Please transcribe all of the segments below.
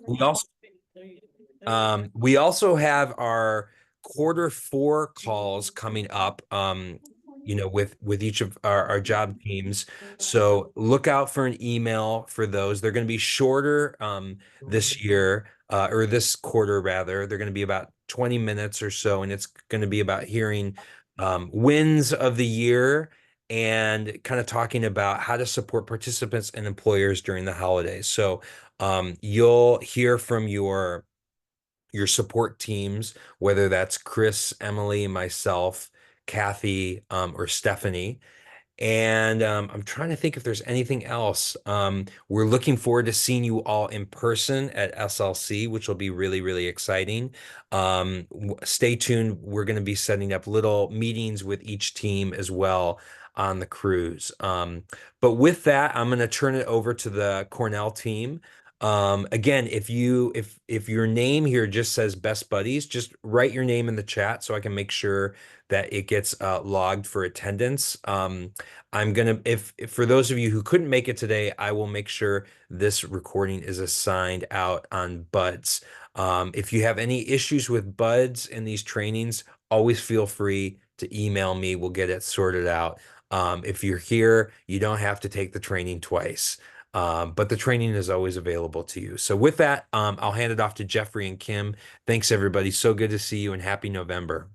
We also we also have our quarter 4 calls coming up, with each of our job teams. So look out for an email for those. They're going to be shorter this year, or this quarter rather. They're going to be about 20 minutes or so, and it's going to be about hearing wins of the year and kind of talking about how to support participants and employers during the holidays. So you'll hear from your support teams, whether that's Chris, Emily, myself, Kathy, or Stephanie. And I'm trying to think if there's anything else. We're looking forward to seeing you all in person at SLC, which will be really, really exciting. Stay tuned. We're going to be setting up little meetings with each team as well on the cruise. But with that, I'm going to turn it over to the Cornell team. Again, if your name here just says Best Buddies, just write your name in the chat so I can make sure that it gets logged for attendance. I'm gonna, if for those of you who couldn't make it today, I will make sure this recording is assigned out on Buds. If you have any issues with Buds in these trainings, always feel free to email me. We'll get it sorted out. If you're here, you don't have to take the training twice. But the training is always available to you. So with that, I'll hand it off to Jeffrey and Kim. Thanks, everybody. So good to see you and happy November.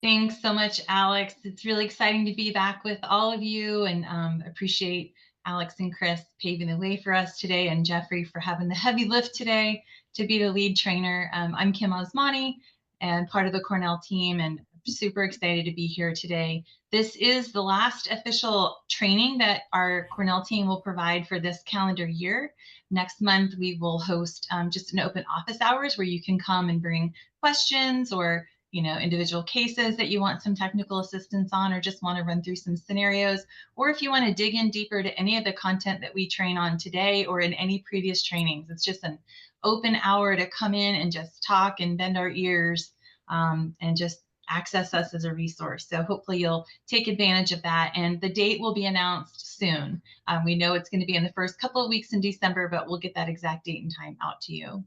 Thanks so much, Alex. It's really exciting to be back with all of you, and appreciate Alex and Chris paving the way for us today, and Jeffrey for having the heavy lift today to be the lead trainer. I'm Kim Osmani and part of the Cornell team, and super excited to be here today. This is the last official training that our Cornell team will provide for this calendar year. Next month, we will host just an open office hours where you can come and bring questions or individual cases that you want some technical assistance on, or just want to run through some scenarios, or if you want to dig in deeper to any of the content that we train on today or in any previous trainings. It's just an open hour to come in and just talk and bend our ears, and just access us as a resource. So hopefully you'll take advantage of that. And the date will be announced soon. We know it's going to be in the first couple of weeks in December, but we'll get that exact date and time out to you.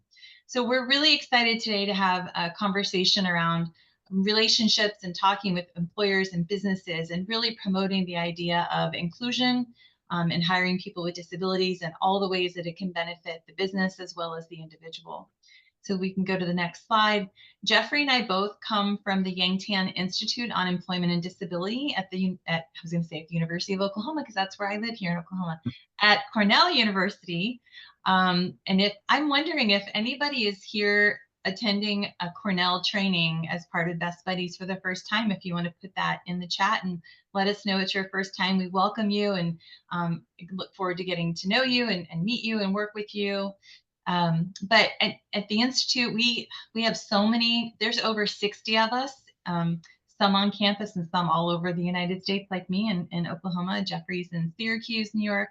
So we're really excited today to have a conversation around relationships and talking with employers and businesses, and really promoting the idea of inclusion, and hiring people with disabilities, and all the ways that it can benefit the business as well as the individual. So we can go to the next slide. Jeffrey and I both come from the Yangtan Institute on Employment and Disability at the University of Oklahoma, because that's where I live here in Oklahoma, at Cornell University. And I'm wondering if anybody is here attending a Cornell training as part of Best Buddies for the first time. If you want to put that in the chat and let us know it's your first time, we welcome you, and look forward to getting to know you and meet you and work with you. But at the Institute, we have so many, there's over 60 of us, some on campus and some all over the United States, like me in Oklahoma. Jeffrey's in Syracuse, New York.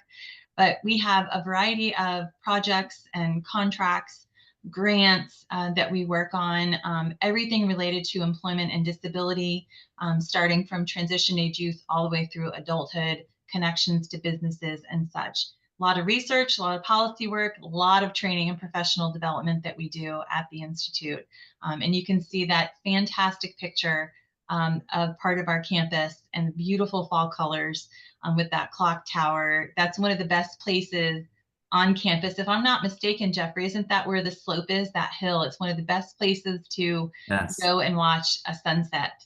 But we have a variety of projects and contracts, grants that we work on, everything related to employment and disability, starting from transition age youth all the way through adulthood, connections to businesses and such. A lot of research, a lot of policy work, a lot of training and professional development that we do at the Institute. And you can see that fantastic picture of part of our campus and the beautiful fall colors with that clock tower. That's one of the best places on campus. If I'm not mistaken, Jeffrey, isn't that where the slope is, that hill? It's one of the best places to go and watch a sunset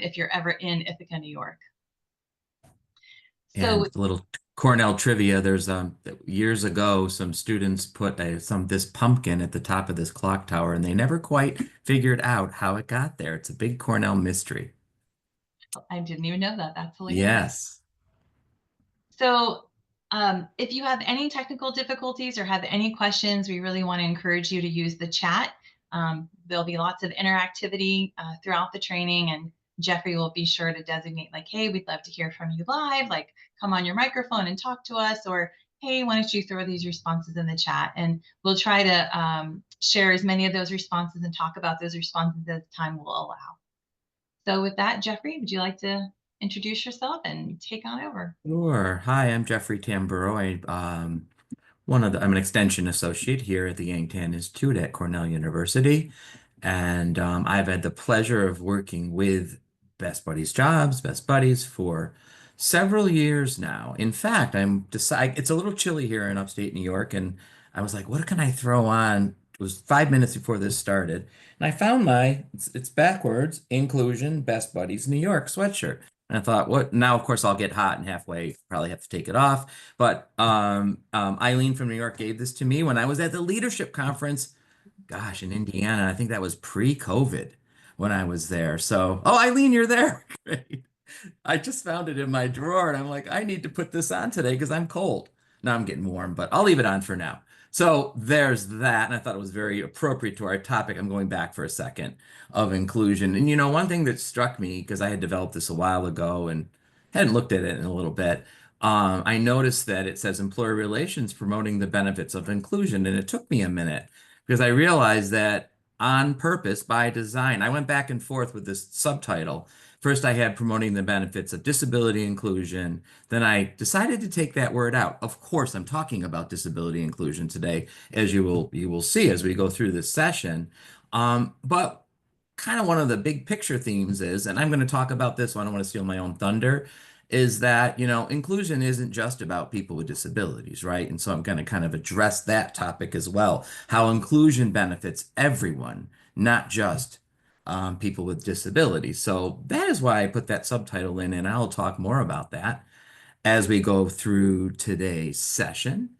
if you're ever in Ithaca, New York. And a little Cornell trivia, there's years ago, some students put this pumpkin at the top of this clock tower, and they never quite figured out how it got there. It's a big Cornell mystery. I didn't even know that. That's hilarious. Yes. So if you have any technical difficulties or have any questions, we really want to encourage you to use the chat. There'll be lots of interactivity throughout the training, and Jeffrey will be sure to designate, like, hey, we'd love to hear from you live, like come on your microphone and talk to us, or hey, why don't you throw these responses in the chat? And we'll try to share as many of those responses and talk about those responses as time will allow. So with that, Jeffrey, would you like to introduce yourself and take on over. Sure. Hi, I'm Jeffrey Tamburo. I'm an extension associate here at the Yankton Institute at Cornell University, and I've had the pleasure of working with Best Buddies for several years now. In fact, it's a little chilly here in upstate New York, and I was like, what can I throw on? It was 5 minutes before this started, and I found it's backwards, Inclusion Best Buddies New York sweatshirt. And I thought, what now? Of course, I'll get hot and halfway, probably have to take it off. But Eileen from New York gave this to me when I was at the leadership conference, gosh, in Indiana. I think that was pre-COVID when I was there. So, oh, Eileen, you're there. Great. I just found it in my drawer and I'm like, I need to put this on today because I'm cold. Now I'm getting warm, but I'll leave it on for now. So there's that. And I thought it was very appropriate to our topic. I'm going back for a second of inclusion. And one thing that struck me, because I had developed this a while ago and hadn't looked at it in a little bit, I noticed that it says employer relations promoting the benefits of inclusion. And it took me a minute because I realized that on purpose, by design, I went back and forth with this subtitle. First, I had promoting the benefits of disability inclusion. Then I decided to take that word out. Of course, I'm talking about disability inclusion today, as you will see as we go through this session. But kind of one of the big picture themes is, and I'm going to talk about this, so I don't want to steal my own thunder, is that, inclusion isn't just about people with disabilities, right? And so I'm going to kind of address that topic as well, how inclusion benefits everyone, not just people with disabilities. So that is why I put that subtitle in, and I'll talk more about that as we go through today's session.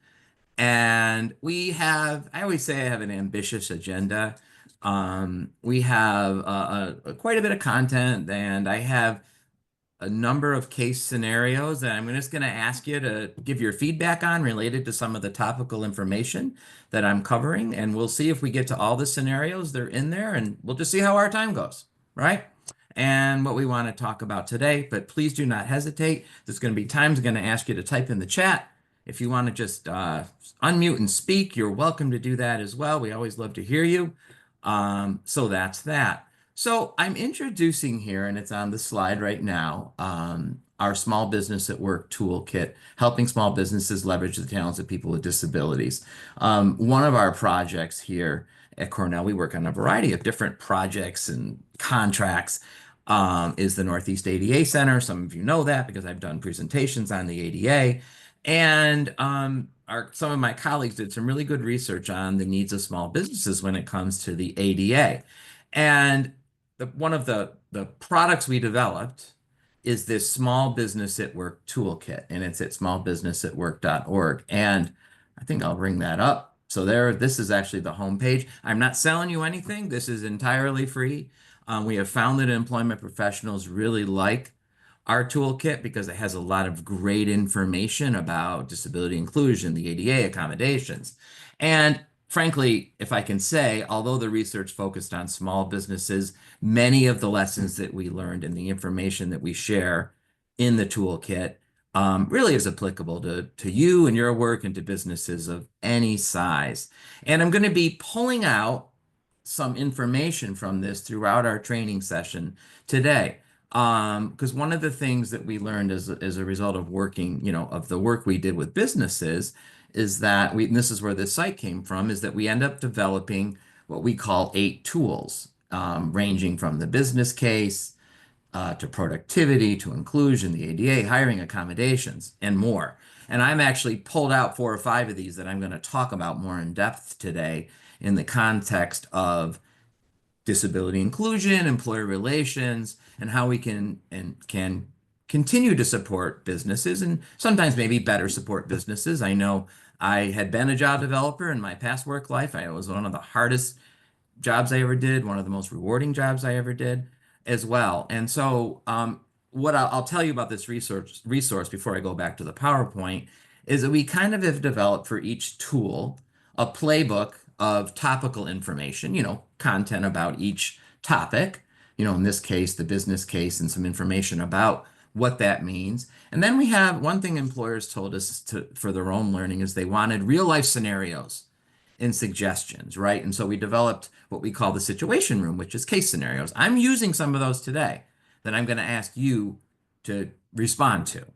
And I always say I have an ambitious agenda. We have quite a bit of content, and I have a number of case scenarios that I'm just going to ask you to give your feedback on related to some of the topical information that I'm covering. And we'll see if we get to all the scenarios. They're in there, and we'll just see how our time goes, right? And what we want to talk about today. But please do not hesitate. There's going to be times I'm going to ask you to type in the chat. If you want to just unmute and speak, you're welcome to do that as well. We always love to hear you. So that's that. So I'm introducing here, and it's on the slide right now, our Small Business at Work Toolkit, helping small businesses leverage the talents of people with disabilities. One of our projects here at Cornell, we work on a variety of different projects and contracts, is the Northeast ADA Center. Some of you know that because I've done presentations on the ADA. And some of my colleagues did some really good research on the needs of small businesses when it comes to the ADA. And one of the products we developed is this Small Business at Work Toolkit, and it's at smallbusinessatwork.org. And I think I'll bring that up. So this is actually the homepage. I'm not selling you anything. This is entirely free. We have found that employment professionals really like our toolkit because it has a lot of great information about disability inclusion, the ADA accommodations. And frankly, if I can say, although the research focused on small businesses, many of the lessons that we learned and the information that we share in the toolkit really is applicable to you and your work and to businesses of any size. And I'm going to be pulling out some information from this throughout our training session today. Because one of the things that we learned as a result of working, of the work we did with businesses is that and this is where this site came from, is that we end up developing what we call 8 tools, ranging from the business case to productivity, to inclusion, the ADA, hiring accommodations, and more. And I'm actually pulled out 4 or 5 of these that I'm going to talk about more in depth today in the context of disability inclusion, employer relations, and how we can continue to support businesses and sometimes maybe better support businesses. I know I had been a job developer in my past work life. It was one of the hardest jobs I ever did, one of the most rewarding jobs I ever did as well. And so what I'll tell you about this resource before I go back to the PowerPoint is that we kind of have developed for each tool a playbook of topical information, content about each topic, in this case, the business case and some information about what that means. And then we have one thing employers told us for their own learning is they wanted real life scenarios and suggestions, right? And so we developed what we call the situation room, which is case scenarios. I'm using some of those today that I'm going to ask you to respond to.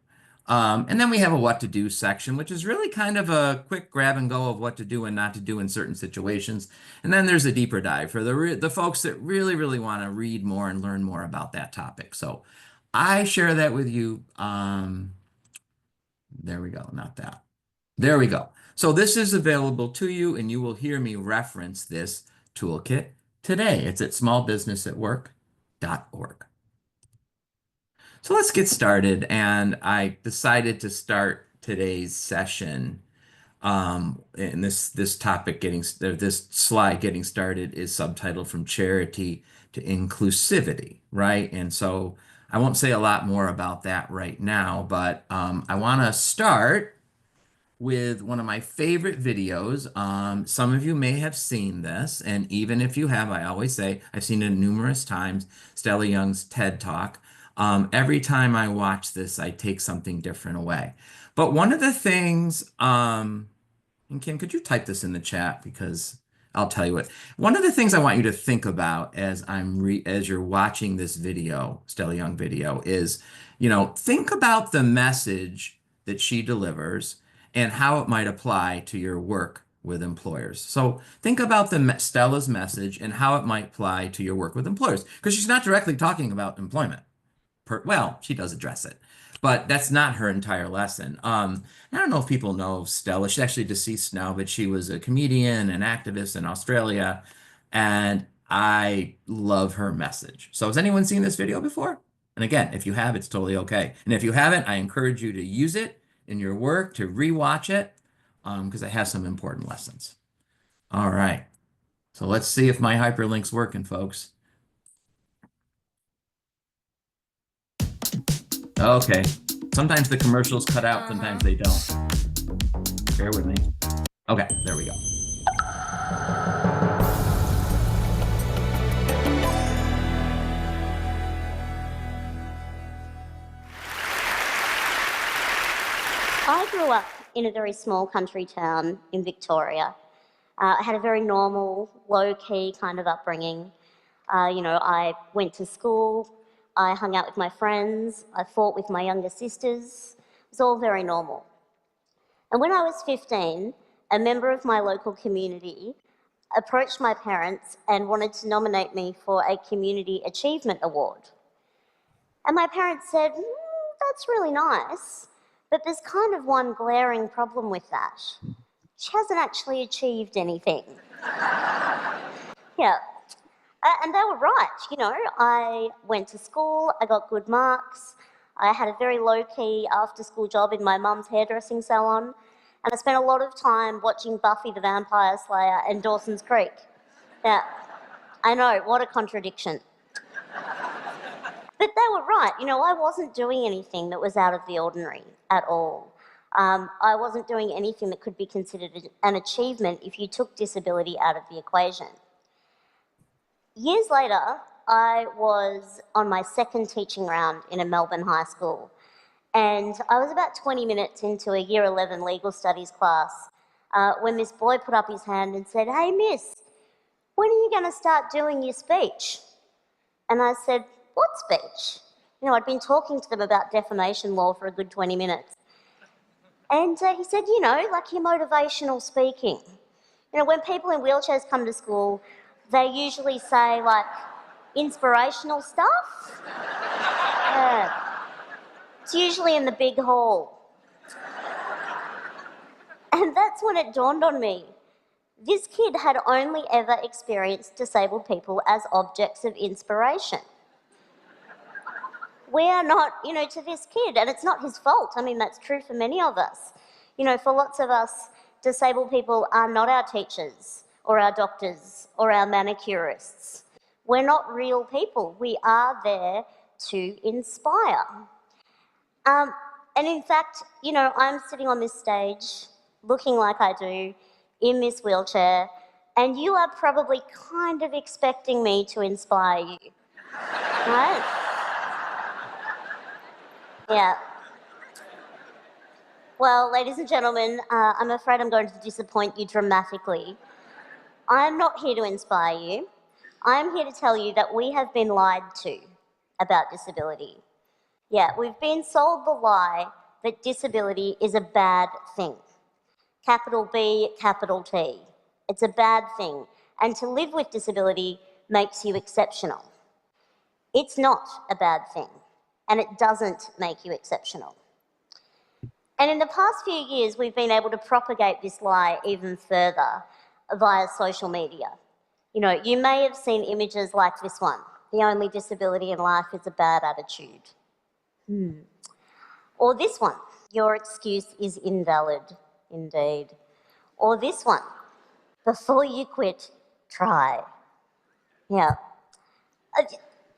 And then we have a what to do section, which is really kind of a quick grab and go of what to do and not to do in certain situations. And then there's a deeper dive for the folks that really, really want to read more and learn more about that topic. So I share that with you. There we go, not that. There we go. So this is available to you, and you will hear me reference this toolkit today. It's at smallbusinessatwork.org. So let's get started. And I decided to start today's session. And this topic this slide getting started is subtitled From Charity to Inclusivity, right? And so I won't say a lot more about that right now, but I want to start with one of my favorite videos. Some of you may have seen this, and even if you have, I always say I've seen it numerous times, Stella Young's TED Talk. Every time I watch this, I take something different away. But one of the things, and Kim, could you type this in the chat because I'll tell you what. One of the things I want you to think about as as you're watching this video, Stella Young video, is, think about the message that she delivers and how it might apply to your work with employers. So think about Stella's message and how it might apply to your work with employers, because she's not directly talking about employment. Well, she does address it, but that's not her entire lesson. I don't know if people know Stella. She's actually deceased now, but she was a comedian and activist in Australia, and I love her message. So has anyone seen this video before? And again, if you have, it's totally okay. And if you haven't, I encourage you to use it in your work, to rewatch it, because it has some important lessons. All right. So let's see if my hyperlink's working, folks. Okay. Sometimes the commercials cut out, sometimes they don't. Bear with me. Okay, there we go. I grew up in a very small country town in Victoria. I had a very normal, low-key kind of upbringing. I went to school, I hung out with my friends, I fought with my younger sisters. It was all very normal. And when I was 15, a member of my local community approached my parents and wanted to nominate me for a Community Achievement Award. And my parents said, that's really nice, but there's kind of one glaring problem with that. She hasn't actually achieved anything. Yeah. And they were right, I went to school, I got good marks, I had a very low-key after-school job in my mum's hairdressing salon, and I spent a lot of time watching Buffy the Vampire Slayer and Dawson's Creek. Yeah, I know, what a contradiction. But they were right, I wasn't doing anything that was out of the ordinary at all. I wasn't doing anything that could be considered an achievement if you took disability out of the equation. Years later, I was on my second teaching round in a Melbourne high school, and I was about 20 minutes into a Year 11 legal studies class when this boy put up his hand and said, "Hey, miss, when are you going to start doing your speech?" And I said, "What speech?" I'd been talking to them about defamation law for a good 20 minutes. And he said, like your motivational speaking. When people in wheelchairs come to school, they usually say, like, inspirational stuff. It's usually in the big hall. And that's when it dawned on me. This kid had only ever experienced disabled people as objects of inspiration. We are not, to this kid, and it's not his fault. I mean, that's true for many of us. For lots of us, disabled people are not our teachers or our doctors or our manicurists. We're not real people. We are there to inspire. And in fact, I'm sitting on this stage looking like I do in this wheelchair, and you are probably kind of expecting me to inspire you, right? Yeah. Well, ladies and gentlemen, I'm afraid I'm going to disappoint you dramatically. I'm not here to inspire you. I'm here to tell you that we have been lied to about disability. Yeah, we've been sold the lie that disability is a bad thing. Capital B, capital T. It's a bad thing. And to live with disability makes you exceptional. It's not a bad thing, and it doesn't make you exceptional. And in the past few years, we've been able to propagate this lie even further via social media. You know, you may have seen images like this one. The only disability in life is a bad attitude. Or this one. Your excuse is invalid, indeed. Or this one. Before you quit, try. Yeah.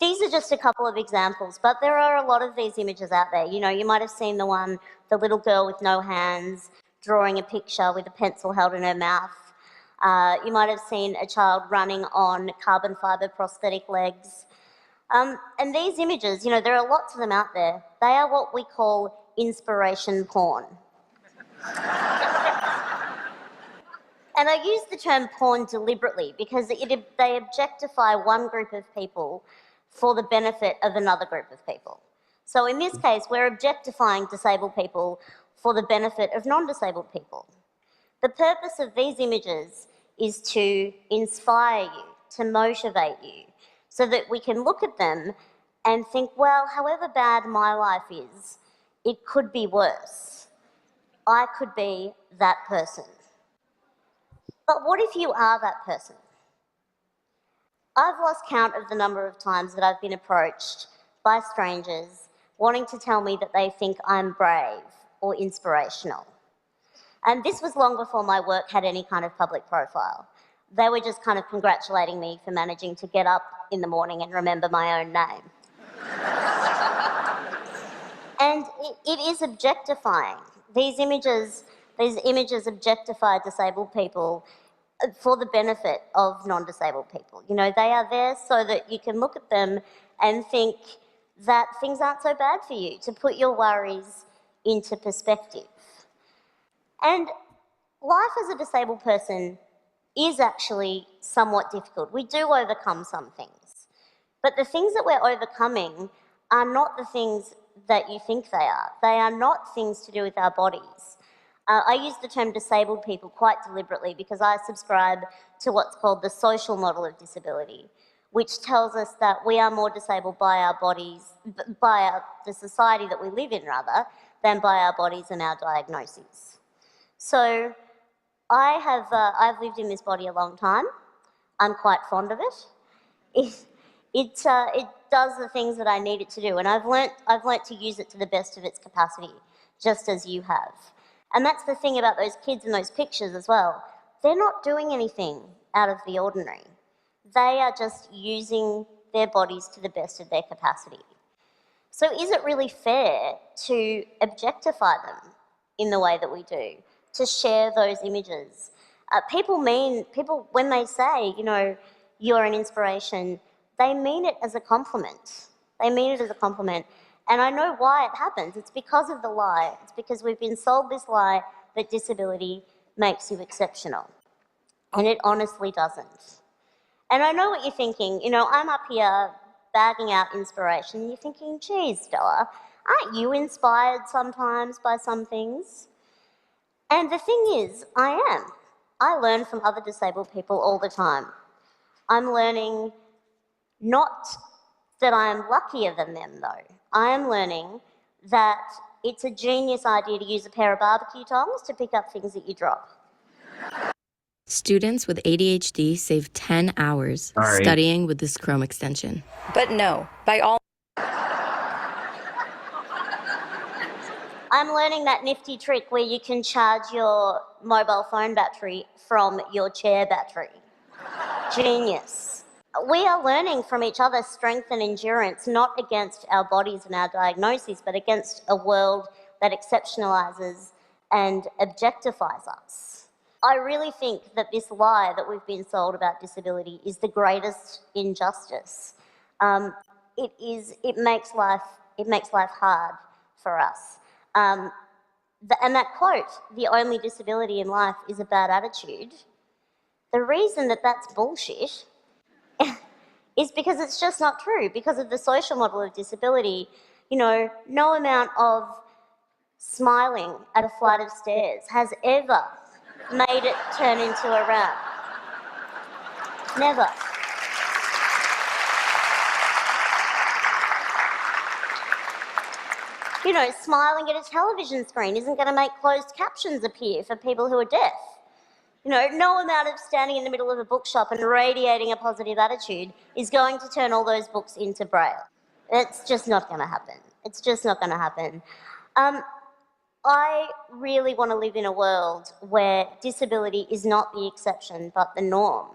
These are just a couple of examples, but there are a lot of these images out there. You know, you might have seen the one, the little girl with no hands drawing a picture with a pencil held in her mouth. You might have seen a child running on carbon fibre prosthetic legs. And these images, you know, there are lots of them out there. They are what we call inspiration porn. And I use the term porn deliberately because they objectify one group of people for the benefit of another group of people. So in this case, we're objectifying disabled people for the benefit of non-disabled people. The purpose of these images is to inspire you, to motivate you, so that we can look at them and think, well, however bad my life is, it could be worse. I could be that person. But what if you are that person? I've lost count of the number of times that I've been approached by strangers wanting to tell me that they think I'm brave or inspirational. And this was long before my work had any kind of public profile. They were just kind of congratulating me for managing to get up in the morning and remember my own name. And it is objectifying. These images objectify disabled people for the benefit of non-disabled people. You know, they are there so that you can look at them and think that things aren't so bad for you, to put your worries into perspective. And life as a disabled person is actually somewhat difficult. We do overcome some things, but the things that we're overcoming are not the things that you think they are. They are not things to do with our bodies. I use the term disabled people quite deliberately because I subscribe to what's called the social model of disability, which tells us that we are more disabled by our bodies, the society that we live in rather, than by our bodies and our diagnoses. So I've lived in this body a long time. I'm quite fond of it. It does the things that I need it to do, and I've learnt to use it to the best of its capacity, just as you have. And that's the thing about those kids in those pictures as well. They're not doing anything out of the ordinary. They are just using their bodies to the best of their capacity. So is it really fair to objectify them in the way that we do, to share those images? People, when they say, you know, you're an inspiration, they mean it as a compliment. They mean it as a compliment. And I know why it happens. It's because of the lie. It's because we've been sold this lie that disability makes you exceptional. And it honestly doesn't. And I know what you're thinking. You know, I'm up here bagging out inspiration. You're thinking, geez, Stella, aren't you inspired sometimes by some things? And the thing is, I am. I learn from other disabled people all the time. I'm learning not that I'm luckier than them, though. I am learning that it's a genius idea to use a pair of barbecue tongs to pick up things that you drop. Students with ADHD save 10 hours studying with this Chrome extension. But no, by all I'm learning that nifty trick where you can charge your mobile phone battery from your chair battery. Genius. We are learning from each other strength and endurance, not against our bodies and our diagnoses, but against a world that exceptionalizes and objectifies us. I really think that this lie that we've been sold about disability is the greatest injustice. It makes life hard for us. And that quote, the only disability in life is a bad attitude, the reason that that's bullshit is because it's just not true. Because of the social model of disability, You know, no amount of smiling at a flight of stairs has ever made it turn into a rap. Never. You know, smiling at a television screen isn't going to make closed captions appear for people who are deaf. You know, no amount of standing in the middle of a bookshop and radiating a positive attitude is going to turn all those books into Braille. It's just not going to happen. It's just not going to happen. I really want to live in a world where disability is not the exception but the norm.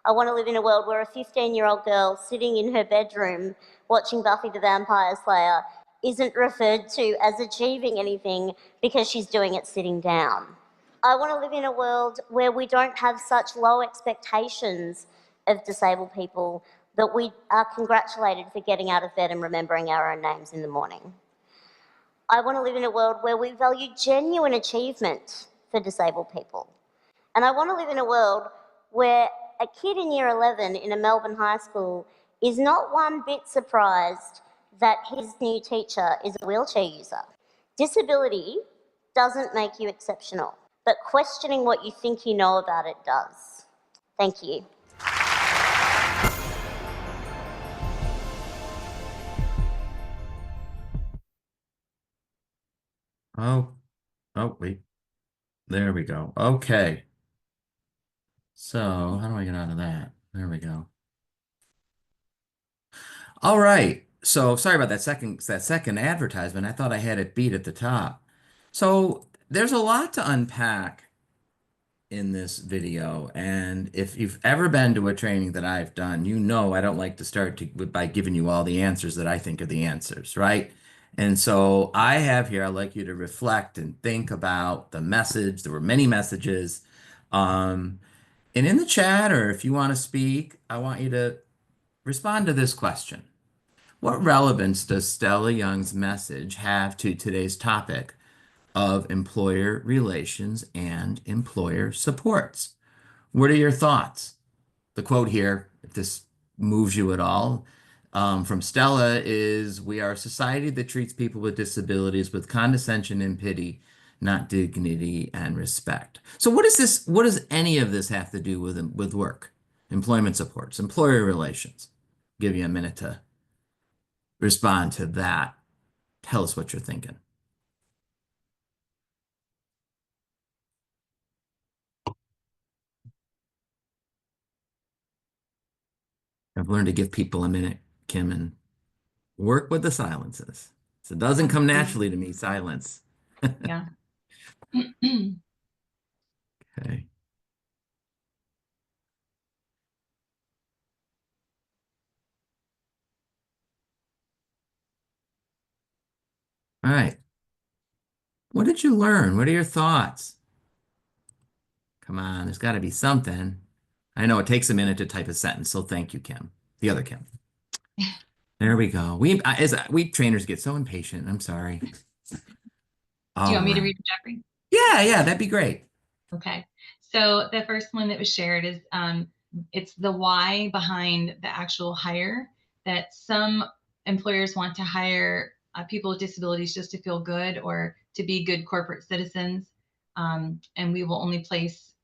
I want to live in a world where a 15-year-old girl sitting in her bedroom watching Buffy the Vampire Slayer isn't referred to as achieving anything because she's doing it sitting down. I want to live in a world where we don't have such low expectations of disabled people that we are congratulated for getting out of bed and remembering our own names in the morning. I want to live in a world where we value genuine achievement for disabled people. And I want to live in a world where a kid in year 11 in a Melbourne high school is not one bit surprised that his new teacher is a wheelchair user. Disability doesn't make you exceptional, but questioning what you think you know about it does. Thank you. Oh, wait. There we go. Okay. So how do I get out of that? There we go. All right. So sorry about that second advertisement. I thought I had it beat at the top. So there's a lot to unpack in this video. And if you've ever been to a training that I've done, you know I don't like to start by giving you all the answers that I think are the answers, right? And so I have here, I'd like you to reflect and think about the message. There were many messages. And in the chat, or if you want to speak, I want you to respond to this question. What relevance does Stella Young's message have to today's topic of employer relations and employer supports? What are your thoughts? The quote here, if this moves you at all, from Stella is, "We are a society that treats people with disabilities with condescension and pity, not dignity and respect." So what does any of this have to do with work, employment supports, employer relations? Give you a minute to respond to that. Tell us what you're thinking. I've learned to give people a minute, Kim, and work with the silences. So it doesn't come naturally to me, silence. Yeah. Okay. All right. What did you learn? What are your thoughts? Come on, there's got to be something. I know it takes a minute to type a sentence, so thank you, Kim. The other Kim. There we go. We trainers get so impatient. I'm sorry. Do you want me to right. read it, Jeffrey? Yeah, that'd be great. Okay. So the first one that was shared is it's the why behind the actual hire, that some employers want to hire people with disabilities just to feel good or to be good corporate citizens. And we will only place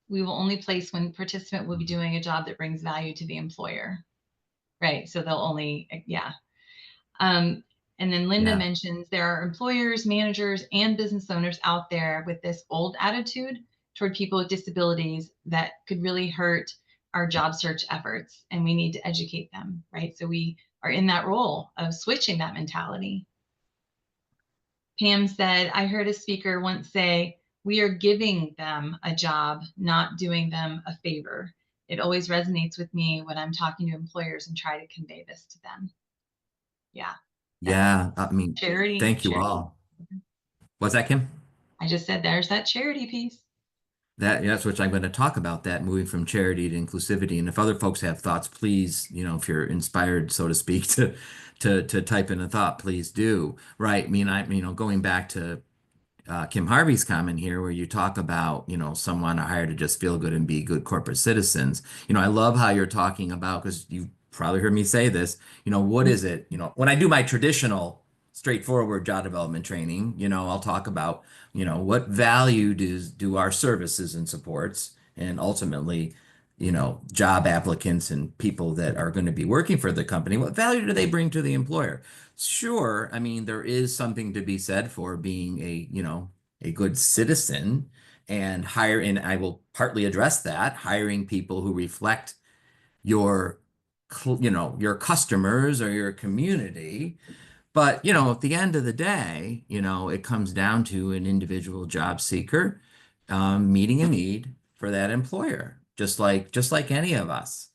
when participant will be doing a job that brings value to the employer. Right. So they'll only, yeah. And then Linda mentions there are employers, managers, and business owners out there with this old attitude toward people with disabilities that could really hurt our job search efforts, and we need to educate them, right? So we are in that role of switching that mentality. Pam said, I heard a speaker once say, we are giving them a job, not doing them a favor. It always resonates with me when I'm talking to employers and try to convey this to them. Yeah. Yeah, I mean, Charity. thank you all. What's that, Kim? I just said there's that charity piece. That's what I'm going to talk about, that moving from charity to inclusivity. And if other folks have thoughts, please, if you're inspired, so to speak, to type in a thought, please do. Right. I mean, going back to Kim Harvey's comment here, where you talk about, someone hired to just feel good and be good corporate citizens. I love how you're talking about, because you probably heard me say this, what is it? When I do my traditional straightforward job development training, I'll talk about, what value do our services and supports and ultimately, job applicants and people that are going to be working for the company, what value do they bring to the employer? Sure, I mean, there is something to be said for being a good citizen and I will partly address that, hiring people who reflect your, your customers or your community. But, at the end of the day, it comes down to an individual job seeker meeting a need for that employer, just like any of us.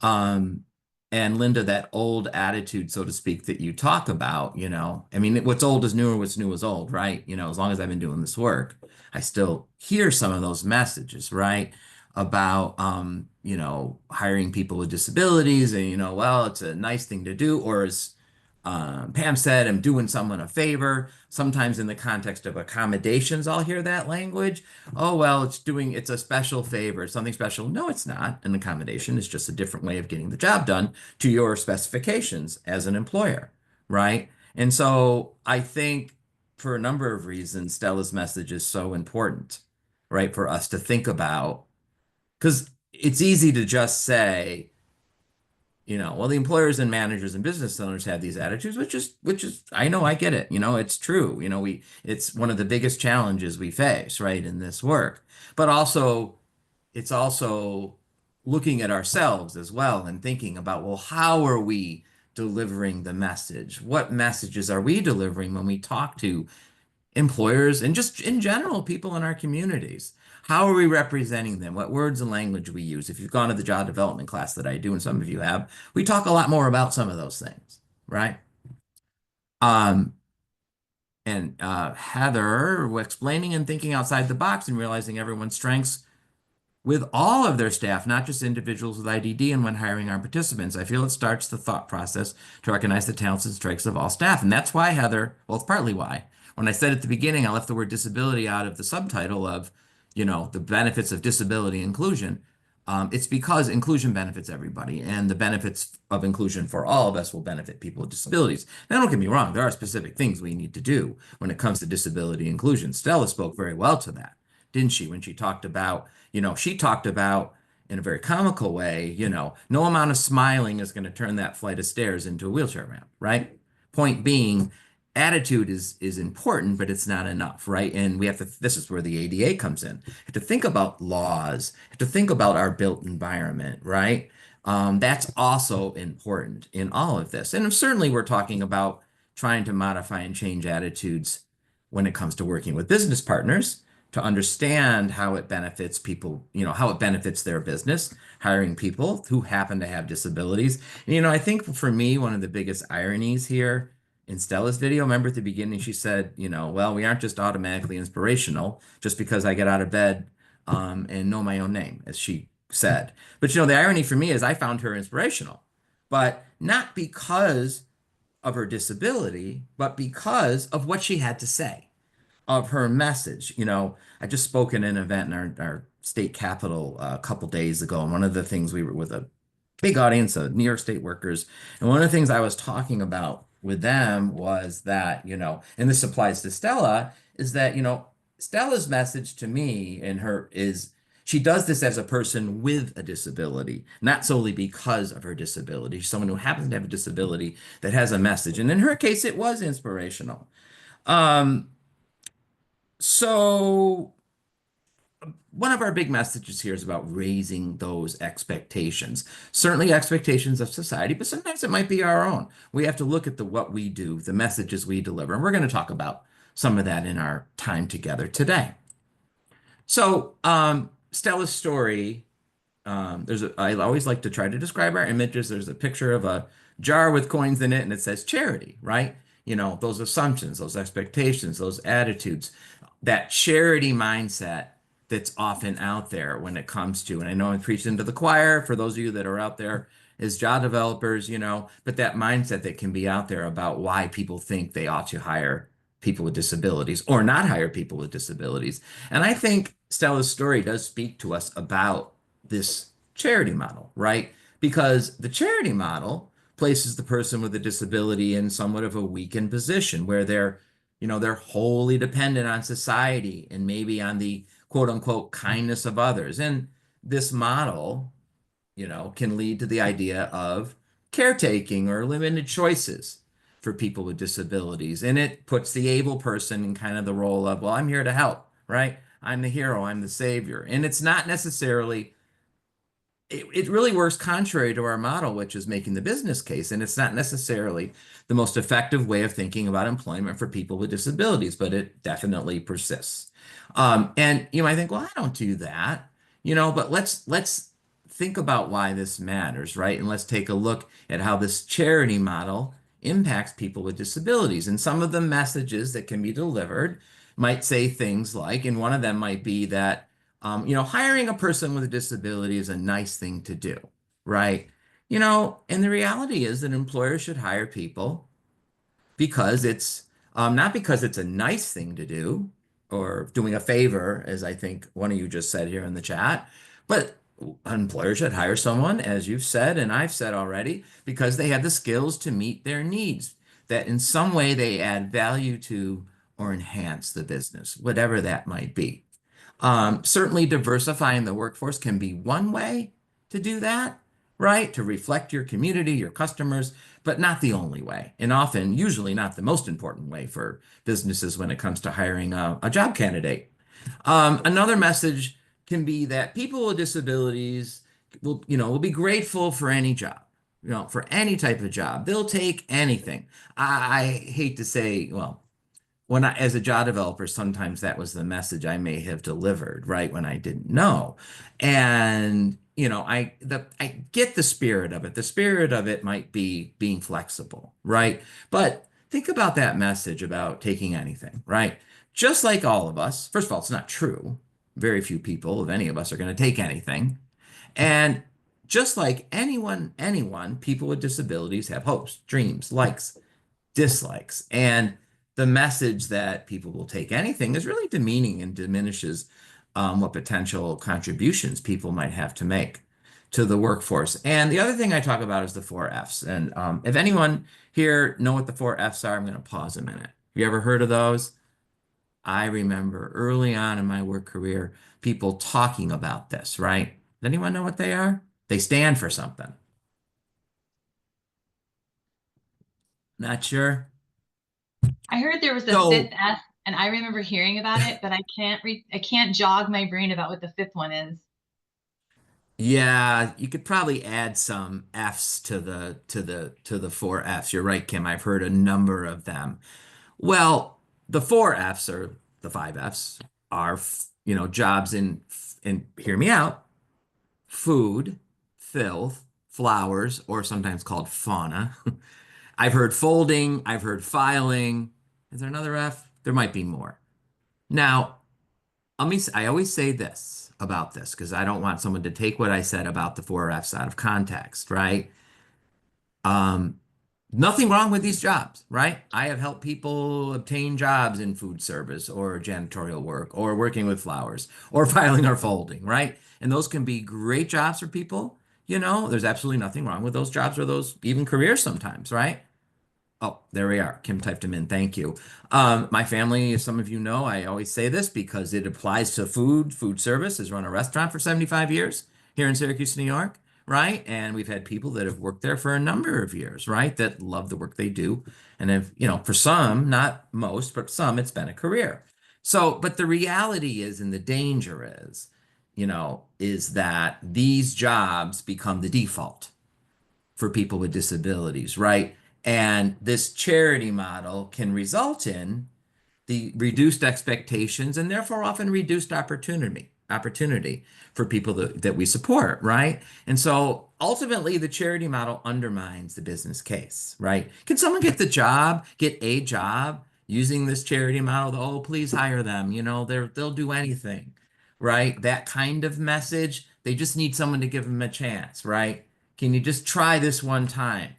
Um, and Linda, that old attitude, so to speak, that you talk about, I mean, what's old is new or what's new is old, right? As long as I've been doing this work, I still hear some of those messages, right? About, hiring people with disabilities and, well, it's a nice thing to do, or as Pam said, I'm doing someone a favor. Sometimes in the context of accommodations, I'll hear that language. Oh, well, it's a special favor, something special. No, it's not. An accommodation is just a different way of getting the job done to your specifications as an employer, right? And so I think for a number of reasons, Stella's message is so important, right? For us to think about, because it's easy to just say, well, the employers and managers and business owners have these attitudes, which is, I know, I get it. It's true. It's one of the biggest challenges we face, right, in this work. But also, it's also looking at ourselves as well and thinking about, well, how are we delivering the message? What messages are we delivering when we talk to employers and just in general people in our communities? How are we representing them? What words and language we use? If you've gone to the job development class that I do, and some of you have, we talk a lot more about some of those things, right? And Heather, explaining and thinking outside the box and realizing everyone's strengths with all of their staff, not just individuals with IDD, and when hiring our participants. I feel it starts the thought process to recognize the talents and strengths of all staff. And that's why, Heather, well, it's partly why. When I said at the beginning, I left the word disability out of the subtitle of, the benefits of disability inclusion. It's because inclusion benefits everybody, and the benefits of inclusion for all of us will benefit people with disabilities. Now, don't get me wrong, there are specific things we need to do when it comes to disability inclusion. Stella spoke very well to that, didn't she, when she talked about, she talked about in a very comical way, no amount of smiling is going to turn that flight of stairs into a wheelchair ramp, right? Point being, attitude is important, but it's not enough, right? And we have to, this is where the ADA comes in. We have to think about laws, have to think about our built environment, right? That's also important in all of this. And certainly we're talking about trying to modify and change attitudes when it comes to working with business partners to understand how it benefits people, how it benefits their business, hiring people who happen to have disabilities. And, I think for me, one of the biggest ironies here in Stella's video, remember at the beginning, she said, well, we aren't just automatically inspirational just because I get out of bed and know my own name, as she said. But, the irony for me is I found her inspirational, but not because of her disability, but because of what she had to say, of her message. I just spoke at an event in our state capitol a couple days ago, and one of the things we were with a big audience of New York State workers, and one of the things I was talking about with them was that, and this applies to Stella, is that, Stella's message to me and her is she does this as a person with a disability, not solely because of her disability. She's someone who happens to have a disability that has a message. And in her case, it was inspirational. So one of our big messages here is about raising those expectations. Certainly expectations of society, but sometimes it might be our own. We have to look at what we do, the messages we deliver, and we're going to talk about some of that in our time together today. So Stella's story, I always like to try to describe our images. There's a picture of a jar with coins in it, and it says charity, right? Those assumptions, those expectations, those attitudes, that charity mindset that's often out there when it comes to, and I know I'm preaching to the choir for those of you that are out there as job developers, but that mindset that can be out there about why people think they ought to hire people with disabilities or not hire people with disabilities. And I think Stella's story does speak to us about this charity model, right? because the charity model places the person with a disability in somewhat of a weakened position where they're wholly dependent on society and maybe on the quote unquote kindness of others. And this model, can lead to the idea of caretaking or limited choices for people with disabilities. And it puts the able person in kind of the role of, well, I'm here to help, right? I'm the hero, I'm the savior. And it's not necessarily it really works contrary to our model, which is making the business case. And it's not necessarily the most effective way of thinking about employment for people with disabilities, but it definitely persists. And you might think, well, I don't do that, but let's think about why this matters, right? And let's take a look at how this charity model impacts people with disabilities. And some of the messages that can be delivered might say things like, and one of them might be that hiring a person with a disability is a nice thing to do, right? And the reality is that employers should hire people because it's not because it's a nice thing to do or doing a favor, as I think one of you just said here in the chat, but an employer should hire someone, as you've said, and I've said already, because they have the skills to meet their needs, that in some way they add value to or enhance the business, whatever that might be. Certainly diversifying the workforce can be one way to do that, right? To reflect your community, your customers, but not the only way. And often, usually not the most important way for businesses when it comes to hiring a job candidate. Another message can be that people with disabilities will be grateful for any job, for any type of job. They'll take anything. I hate to say, well, as a job developer, sometimes that was the message I may have delivered, right, when I didn't know. And, I get the spirit of it. The spirit of it might be being flexible, right? But think about that message about taking anything, right? Just like all of us, first of all, it's not true. Very few people, if any of us, are going to take anything. And just like anyone, people with disabilities have hopes, dreams, likes, dislikes. And the message that people will take anything is really demeaning and diminishes what potential contributions people might have to make to the workforce. And the other thing I talk about is the 4 Fs. And if anyone here know what the 4 Fs are, I'm going to pause a minute. Have you ever heard of those? I remember early on in my work career, people talking about this, right? Does anyone know what they are? They stand for something. Not sure? I heard there was a So, fifth F, and I remember hearing about it, but I can't jog my brain about what the fifth one is. yeah, you could probably add some Fs to the 4 Fs. You're right, Kim. I've heard a number of them. Well, the 4 Fs or the 5 Fs are, jobs in hear me out, food, filth, flowers, or sometimes called fauna. I've heard folding, I've heard filing. Is there another F? There might be more. Now, I always say this about this because I don't want someone to take what I said about the 4 Fs out of context, right? Um, Nothing wrong with these jobs, right? I have helped people obtain jobs in food service or janitorial work or working with flowers or filing or folding, right? And those can be great jobs for people. There's absolutely nothing wrong with those jobs or those even careers sometimes, right? Oh, there we are. Kim typed them in. Thank you. My family, as some of you know, I always say this because it applies to food. Food service has run a restaurant for 75 years here in Syracuse, New York, right? And we've had people that have worked there for a number of years, right? That love the work they do. And if, for some, not most, but some, it's been a career. So, but the reality is, and the danger is that these jobs become the default for people with disabilities, right? And this charity model can result in the reduced expectations and therefore often reduced opportunity for people that we support, right? And so ultimately the charity model undermines the business case, right? Can someone get a job using this charity model? Oh, please hire them. They'll do anything, right? That kind of message. They just need someone to give them a chance, right? Can you just try this one time?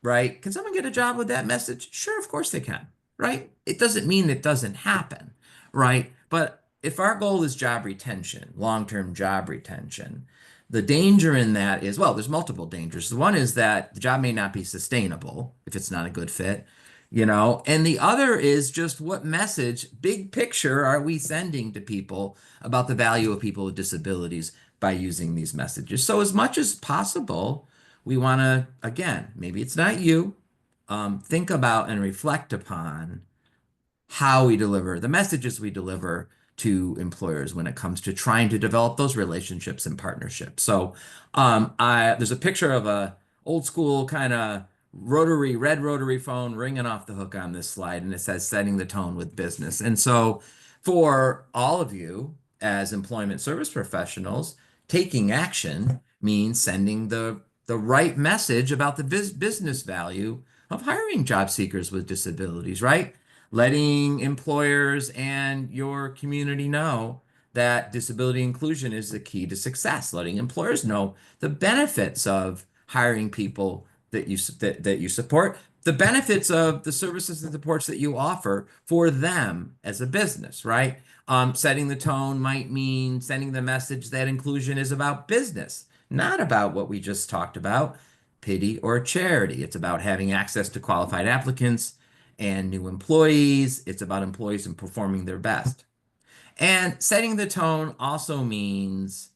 Right? Can someone get a job with that message? Sure, of course they can, right? It doesn't mean it doesn't happen, right? But if our goal is job retention, long-term job retention, The danger in that is, well, there's multiple dangers. The one is that the job may not be sustainable if it's not a good fit, and the other is just what message, big picture, are we sending to people about the value of people with disabilities by using these messages? So as much as possible, we want to, again, maybe it's not you, think about and reflect upon how we deliver, the messages we deliver to employers when it comes to trying to develop those relationships and partnerships. So there's a picture of a old school kind of red rotary phone ringing off the hook on this slide, and it says setting the tone with business. And so for all of you as employment service professionals, taking action means sending the right message about the business value of hiring job seekers with disabilities, right? Letting employers and your community know that disability inclusion is the key to success, letting employers know the benefits of hiring people that you support, the benefits of the services and supports that you offer for them as a business, right? Setting the tone might mean sending the message that inclusion is about business, not about what we just talked about, pity or charity. It's about having access to qualified applicants and new employees. It's about employees and performing their best. And setting the tone also means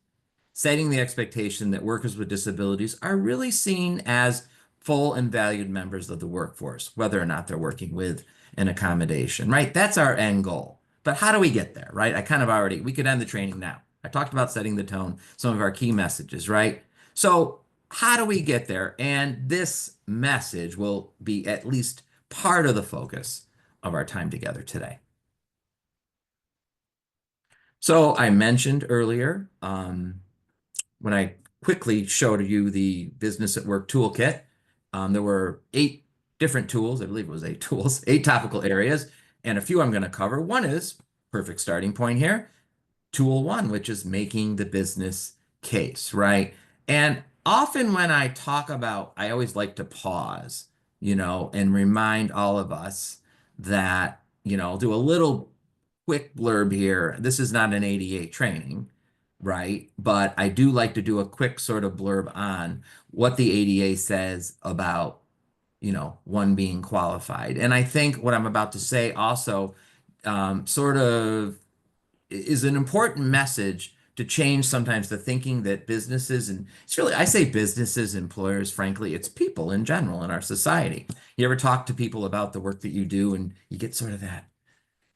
setting the expectation that workers with disabilities are really seen as full and valued members of the workforce, whether or not they're working with an accommodation, right? That's our end goal. But how do we get there, right? We could end the training now. I talked about setting the tone, some of our key messages, right? So how do we get there? And this message will be at least part of the focus of our time together today. So I mentioned earlier, when I quickly showed you the Business at Work Toolkit, there were 8 different tools. I believe it was 8 tools, 8 topical areas, and a few I'm going to cover. One is, perfect starting point here, tool 1, which is making the business case, right? And often when I talk about, I always like to pause, and remind all of us that, do a little quick blurb here. This is not an ADA training, right? But I do like to do a quick sort of blurb on what the ADA says about, one being qualified. And I think what I'm about to say also sort of is an important message to change sometimes the thinking that businesses, and it's really, I say businesses, employers, frankly, it's people in general in our society. You ever talk to people about the work that you do and you get sort of that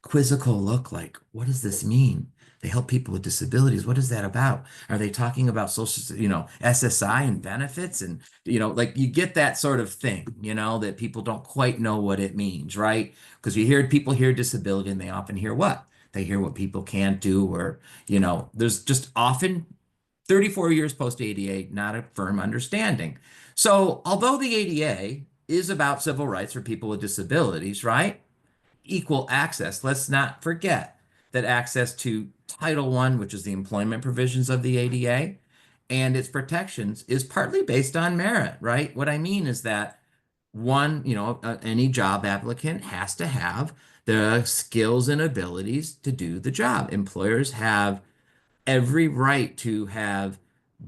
quizzical look like, what does this mean? They help people with disabilities. What is that about? Are they talking about social, SSI and benefits? And, like you get that sort of thing, that people don't quite know what it means, right? Because people hear disability and they often hear what? They hear what people can't do, or, there's just often 34 years post ADA, not a firm understanding. So although the ADA is about civil rights for people with disabilities, right? Equal access. Let's not forget that access to Title I, which is the employment provisions of the ADA, and its protections is partly based on merit, right? What I mean is that any job applicant has to have the skills and abilities to do the job. Employers have every right to have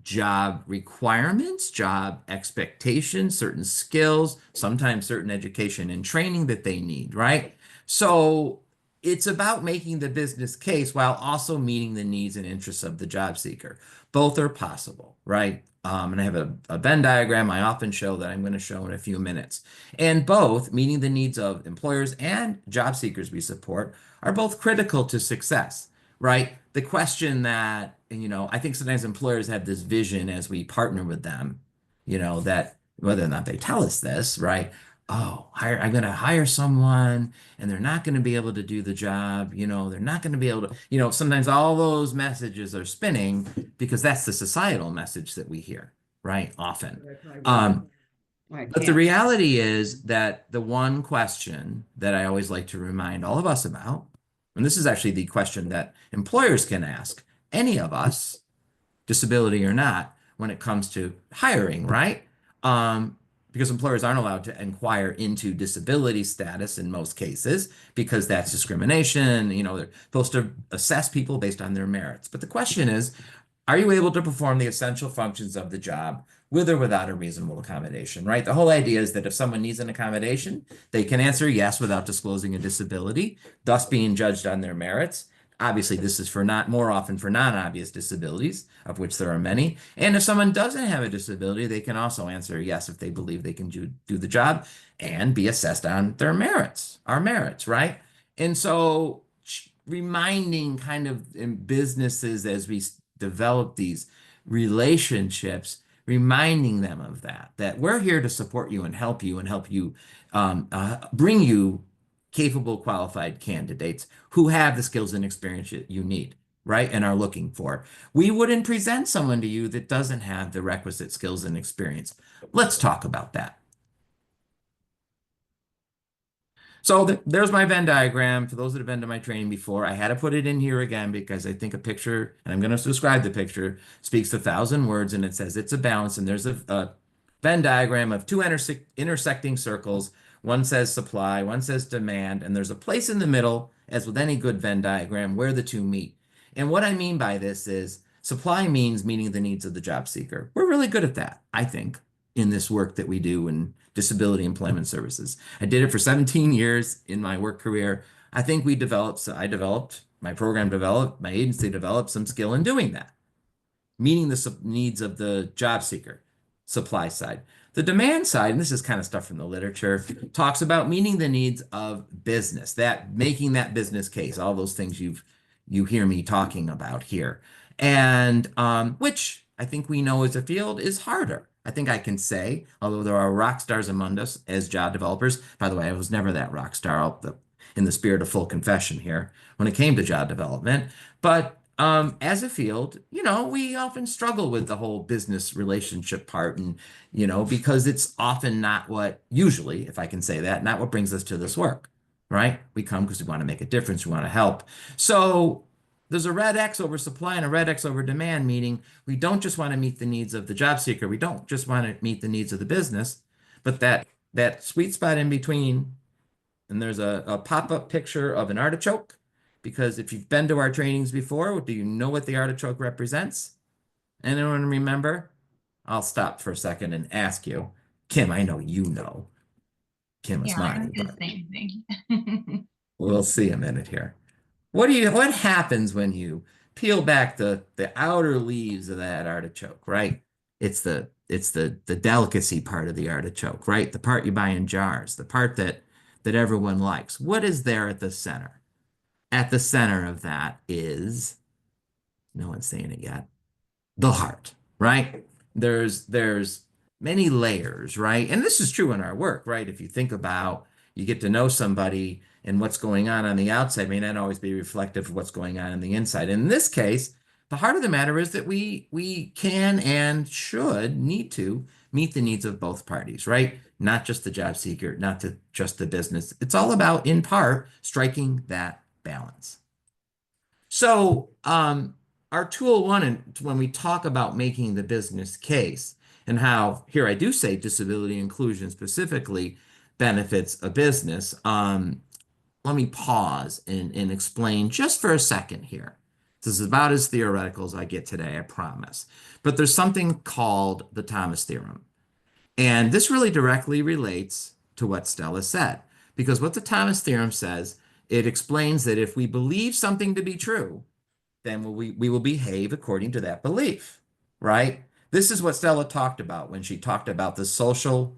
job requirements, job expectations, certain skills, sometimes certain education and training that they need, right? So it's about making the business case while also meeting the needs and interests of the job seeker. Both are possible, right? And I have a Venn diagram I often show that I'm going to show in a few minutes. And both, meeting the needs of employers and job seekers we support, are both critical to success, right? The question that, I think sometimes employers have this vision as we partner with them, that whether or not they tell us this, right? Oh, I'm going to hire someone and they're not going to be able to do the job. They're not going to be able to, sometimes all those messages are spinning because that's the societal message that we hear, right? Often. But the reality is that the one question that I always like to remind all of us about, and this is actually the question that employers can ask any of us, disability or not, when it comes to hiring, right? Because employers aren't allowed to inquire into disability status in most cases because that's discrimination. They're supposed to assess people based on their merits. But the question is, Are you able to perform the essential functions of the job with or without a reasonable accommodation, right? The whole idea is that if someone needs an accommodation, they can answer yes without disclosing a disability, thus being judged on their merits. Obviously, this is for not more often for non-obvious disabilities, of which there are many. And if someone doesn't have a disability, they can also answer yes if they believe they can do the job and be assessed on their merits, our merits, right? And so reminding kind of in businesses as we develop these relationships, reminding them of that we're here to support you and help you bring you capable, qualified candidates who have the skills and experience that you need, right? And are looking for. We wouldn't present someone to you that doesn't have the requisite skills and experience. Let's talk about that. So there's my Venn diagram. For those that have been to my training before, I had to put it in here again because I think a picture, and I'm going to describe the picture, speaks 1,000 words, and it says it's a balance. And there's a Venn diagram of two intersecting circles. One says supply, one says demand, and there's a place in the middle, as with any good Venn diagram, where the two meet. And what I mean by this is supply means meeting the needs of the job seeker. We're really good at that, I think, in this work that we do in disability employment services. I did it for 17 years in my work career. I think I developed, my program developed, my agency developed some skill in doing that, meeting the needs of the job seeker, supply side. The demand side, and this is kind of stuff from the literature, talks about meeting the needs of business, that making that business case, all those things you hear me talking about here. And which I think we know as a field is harder. I think I can say, although there are rock stars among us as job developers. By the way, I was never that rock star, in the spirit of full confession here, when it came to job development. But as a field, we often struggle with the whole business relationship part, and because it's often not what, usually, if I can say that, not what brings us to this work, right? We come because we want to make a difference, we want to help. So there's a red X over supply and a red X over demand, meaning we don't just want to meet the needs of the job seeker. We don't just want to meet the needs of the business, but that sweet spot in between. And there's a pop-up picture of an artichoke, because if you've been to our trainings before, do you know what the artichoke represents? Anyone remember? I'll stop for a second and ask you. Kim, I know you know. Kim is smiling. I was going to say anything. We'll see a minute here. What happens when you peel back the outer leaves of that artichoke, right? It's the delicacy part of the artichoke, right? The part you buy in jars, the part that everyone likes. What is there at the center? At the center of that is, no one's saying it yet, the heart, right? There's many layers, right? And this is true in our work, right? If you think about, you get to know somebody and what's going on the outside may not always be reflective of what's going on the inside. In this case, the heart of the matter is that we can and need to meet the needs of both parties, right? Not just the job seeker, not just the business. It's all about, in part, striking that balance. So our tool one, and when we talk about making the business case, and how, here I do say disability inclusion specifically benefits a business, let me pause and explain just for a second here. This is about as theoretical as I get today, I promise. But there's something called the Thomas theorem. And this really directly relates to what Stella said. Because what the Thomas theorem says, it explains that if we believe something to be true, then we will behave according to that belief, right? This is what Stella talked about when she talked about the social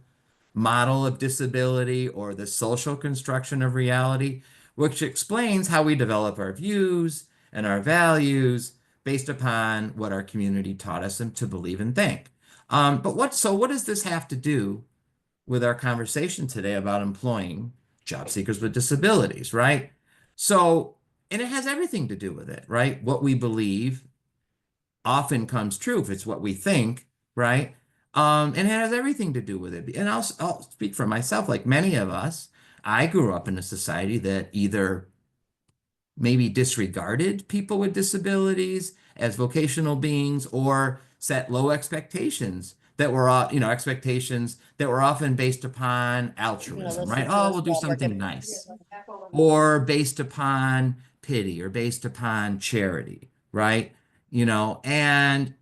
model of disability or the social construction of reality, which explains how we develop our views and our values based upon what our community taught us to believe and think. But what does this have to do with our conversation today about employing job seekers with disabilities, right? So, and it has everything to do with it, right? What we believe often comes true if it's what we think, right? And it has everything to do with it. And I'll speak for myself, like many of us, I grew up in a society that either maybe disregarded people with disabilities as vocational beings or set low expectations that were, expectations that were often based upon altruism, right? Oh, we'll do something nice. Or based upon pity or based upon charity, right? And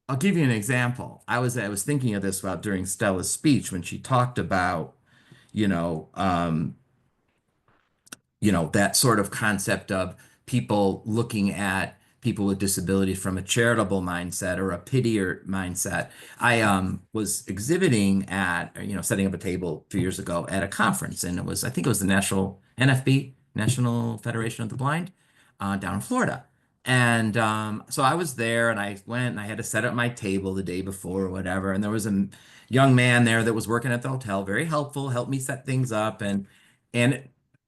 I'll give you an example. I was thinking of this about during Stella's speech when she talked about, you know, um, that sort of concept of people looking at people with disabilities from a charitable mindset or a pitier mindset. I was exhibiting at, setting up a table 2 years ago at a conference, and I think it was the National NFB, National Federation of the Blind, down in Florida. And so I was there, and I went and I had to set up my table the day before or whatever. And there was a young man there that was working at the hotel, very helpful, helped me set things up, and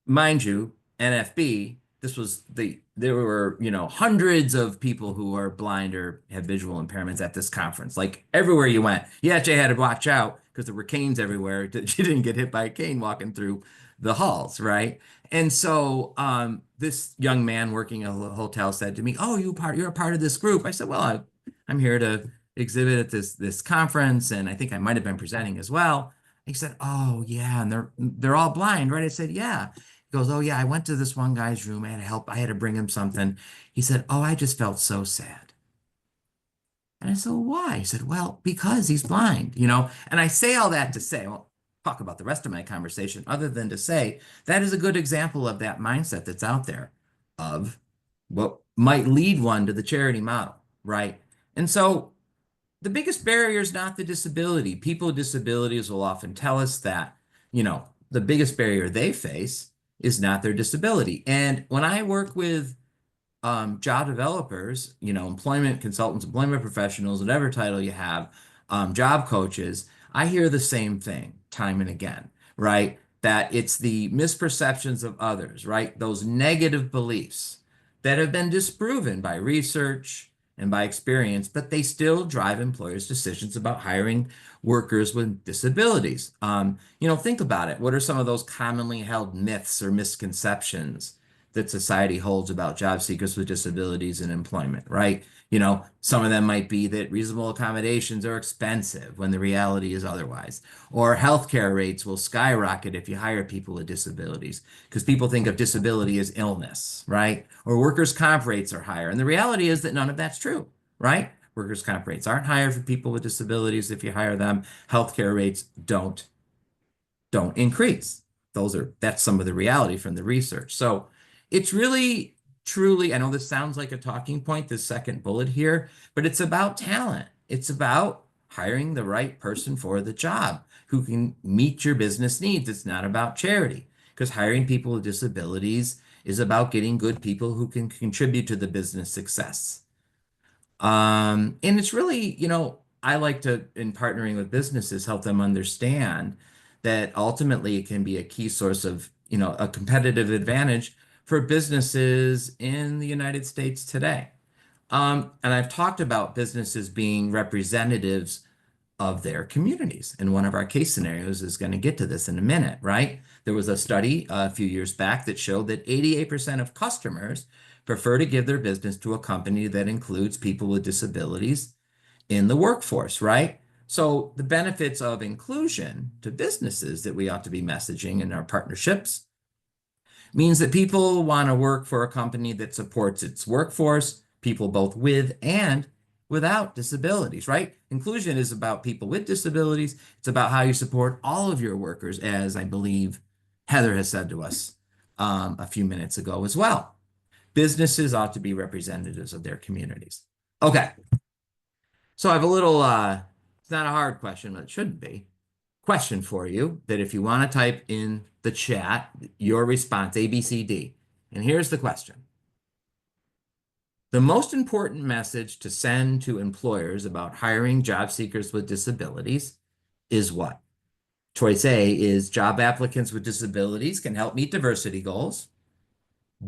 mind you, NFB, there were, hundreds of people who are blind or have visual impairments at this conference. Like everywhere you went, you actually had to watch out because there were canes everywhere. You didn't get hit by a cane walking through the halls, right? And so this young man working in a hotel said to me, "Oh, you're a part of this group." I said, "Well, I'm here to exhibit at this conference, and I think I might have been presenting as well." He said, "Oh, yeah, and they're all blind, right?" I said, "Yeah." He goes, "Oh, yeah, I went to this one guy's room. I had to help. I had to bring him something." He said, "Oh, I just felt so sad." And I said, "Well, why?" He said, "Well, because he's blind." And I say all that to say, well, talk about the rest of my conversation, other than to say that is a good example of that mindset that's out there of what might lead one to the charity model, right? And so the biggest barrier is not the disability. People with disabilities will often tell us that, the biggest barrier they face is not their disability. And when I work with job developers, employment consultants, employment professionals, whatever title you have, job coaches, I hear the same thing time and again, right? That it's the misperceptions of others, right? Those negative beliefs that have been disproven by research and by experience, but they still drive employers' decisions about hiring workers with disabilities. Think about it. What are some of those commonly held myths or misconceptions that society holds about job seekers with disabilities and employment, right? Some of them might be that reasonable accommodations are expensive when the reality is otherwise, or healthcare rates will skyrocket if you hire people with disabilities, because people think of disability as illness, right? Or workers' comp rates are higher. And the reality is that none of that's true, right? Workers' comp rates aren't higher for people with disabilities if you hire them. Healthcare rates don't increase. That's some of the reality from the research. So it's really, truly, I know this sounds like a talking point, this second bullet here, but it's about talent. It's about hiring the right person for the job who can meet your business needs. It's not about charity, because hiring people with disabilities is about getting good people who can contribute to the business success. And it's really, I like to, in partnering with businesses, help them understand that ultimately it can be a key source of, a competitive advantage for businesses in the United States today. And I've talked about businesses being representatives of their communities. And one of our case scenarios is going to get to this in a minute, right? There was a study a few years back that showed that 88% of customers prefer to give their business to a company that includes people with disabilities in the workforce, right? So the benefits of inclusion to businesses that we ought to be messaging in our partnerships means that people want to work for a company that supports its workforce, people both with and without disabilities, right? Inclusion is about people with disabilities. It's about how you support all of your workers, as I believe Heather has said to us a few minutes ago as well. Businesses ought to be representatives of their communities. Okay. So I have a little, it's not a hard question, but it shouldn't be. Question for you that if you want to type in the chat, your response, A, B, C, D. And here's the question. The most important message to send to employers about hiring job seekers with disabilities is what? Choice A is job applicants with disabilities can help meet diversity goals.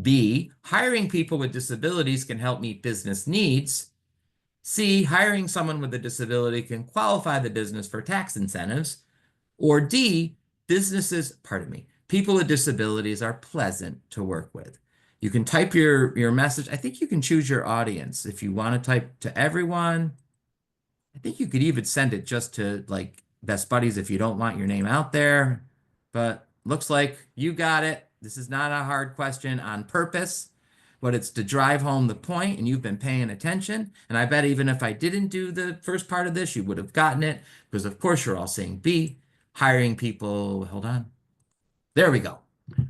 B, hiring people with disabilities can help meet business needs. C, hiring someone with a disability can qualify the business for tax incentives. Or D, people with disabilities are pleasant to work with. You can type your message. I think you can choose your audience. If you want to type to everyone, I think you could even send it just to like best buddies if you don't want your name out there. But looks like you got it. This is not a hard question on purpose. but it's to drive home the point, and you've been paying attention. And I bet even if I didn't do the first part of this, you would have gotten it, because of course you're all saying B, hiring people. Hold on. There we go.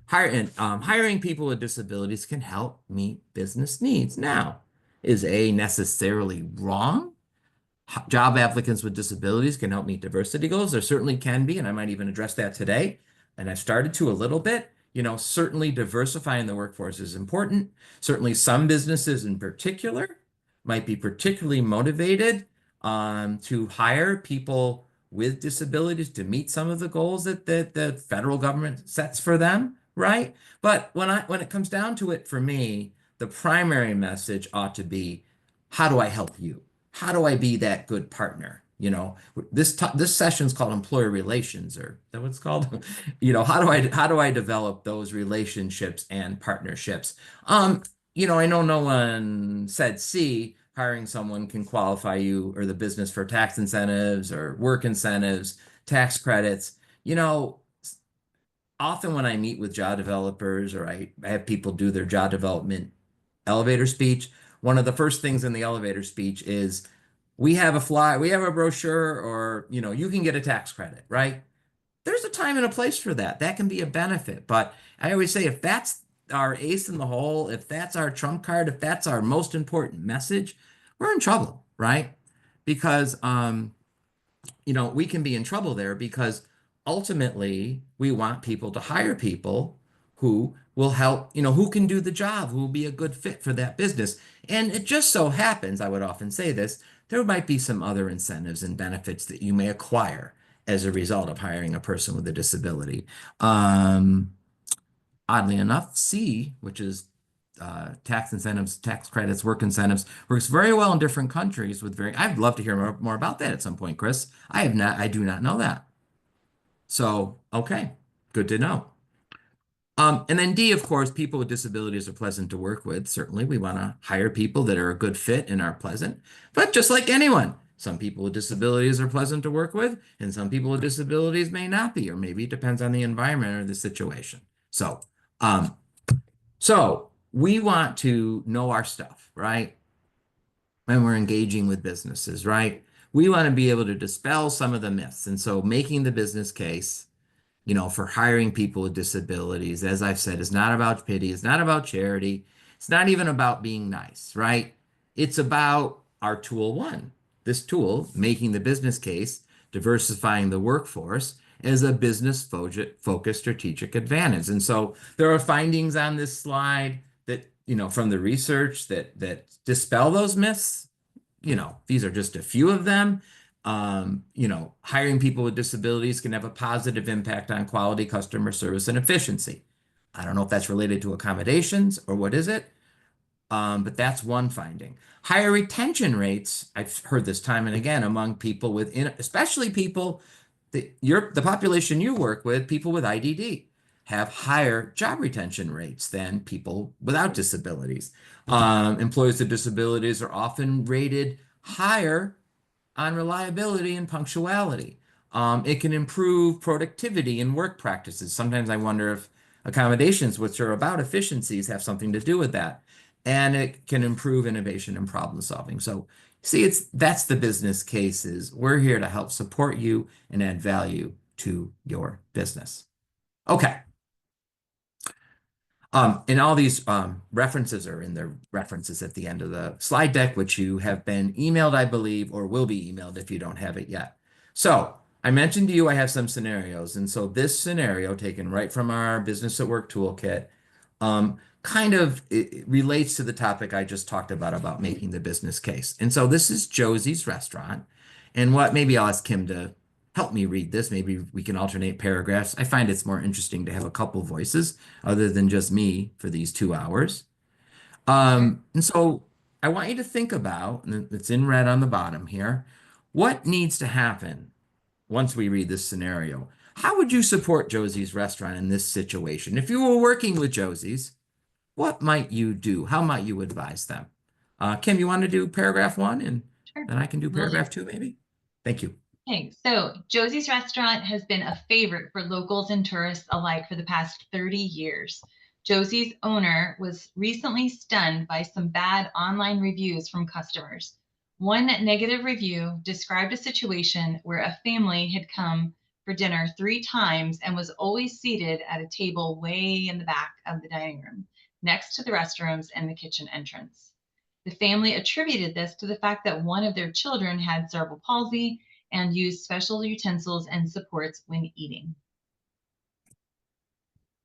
Hiring people with disabilities can help meet business needs. Now, is A necessarily wrong? Job applicants with disabilities can help meet diversity goals. There certainly can be, and I might even address that today. And I've started to a little bit. Certainly diversifying the workforce is important. Certainly some businesses in particular might be particularly motivated to hire people with disabilities to meet some of the goals that the federal government sets for them, right? But when it comes down to it, for me, the primary message ought to be, how do I help you? How do I be that good partner? This session's called employer relations, or is that what it's called? How do I develop those relationships and partnerships? I know no one said C, hiring someone can qualify you or the business for tax incentives or work incentives, tax credits. Often when I meet with job developers, or I have people do their job development elevator speech, one of the first things in the elevator speech is, we have a brochure, or, you can get a tax credit, right? There's a time and a place for that. That can be a benefit. But I always say, if that's our ace in the hole, if that's our trump card, if that's our most important message, we're in trouble, right? Because, we can be in trouble there, because ultimately we want people to hire people who will help, who can do the job, who will be a good fit for that business. And it just so happens, I would often say this, there might be some other incentives and benefits that you may acquire as a result of hiring a person with a disability. Oddly enough, C, which is tax incentives, tax credits, work incentives, works very well in different countries with I'd love to hear more about that at some point, Chris. I do not know that. So, okay, good to know. And then D, of course, people with disabilities are pleasant to work with. Certainly, we want to hire people that are a good fit and are pleasant. But just like anyone, some people with disabilities are pleasant to work with, and some people with disabilities may not be, or maybe it depends on the environment or the situation. So we want to know our stuff, right? When we're engaging with businesses, right? We want to be able to dispel some of the myths. And so making the business case, for hiring people with disabilities, as I've said, is not about pity. It's not about charity. It's not even about being nice, right? It's about our tool one. This tool, making the business case, diversifying the workforce, as a business-focused strategic advantage. And so there are findings on this slide that, from the research that dispel those myths. These are just a few of them. Hiring people with disabilities can have a positive impact on quality, customer service, and efficiency. I don't know if that's related to accommodations or what is it, but that's one finding. Higher retention rates, I've heard this time and again, among people with, especially people, the population you work with, people with IDD, have higher job retention rates than people without disabilities. Employees with disabilities are often rated higher on reliability and punctuality. It can improve productivity and work practices. Sometimes I wonder if accommodations, which are about efficiencies, have something to do with that. And it can improve innovation and problem solving. So see, that's the business cases. We're here to help support you and add value to your business. Okay. And all these references are in the references at the end of the slide deck, which you have been emailed, I believe, or will be emailed if you don't have it yet. So I mentioned to you I have some scenarios. And so this scenario, taken right from our Business at Work toolkit, kind of it relates to the topic I just talked about making the business case. And so this is Josie's Restaurant. And maybe I'll ask Kim to help me read this. Maybe we can alternate paragraphs. I find it's more interesting to have a couple voices other than just me for these 2 hours. And so I want you to think about, and it's in red on the bottom here, what needs to happen once we read this scenario. How would you support Josie's Restaurant in this situation? If you were working with Josie's, what might you do? How might you advise them? Kim, you want to do paragraph 1, and Sure. then I can do paragraph 2, maybe? Thank you. Okay, so Josie's Restaurant has been a favorite for locals and tourists alike for the past 30 years. Josie's owner was recently stunned by some bad online reviews from customers. One negative review described a situation where a family had come for dinner 3 times and was always seated at a table way in the back of the dining room, next to the restrooms and the kitchen entrance. The family attributed this to the fact that one of their children had cerebral palsy and used special utensils and supports when eating.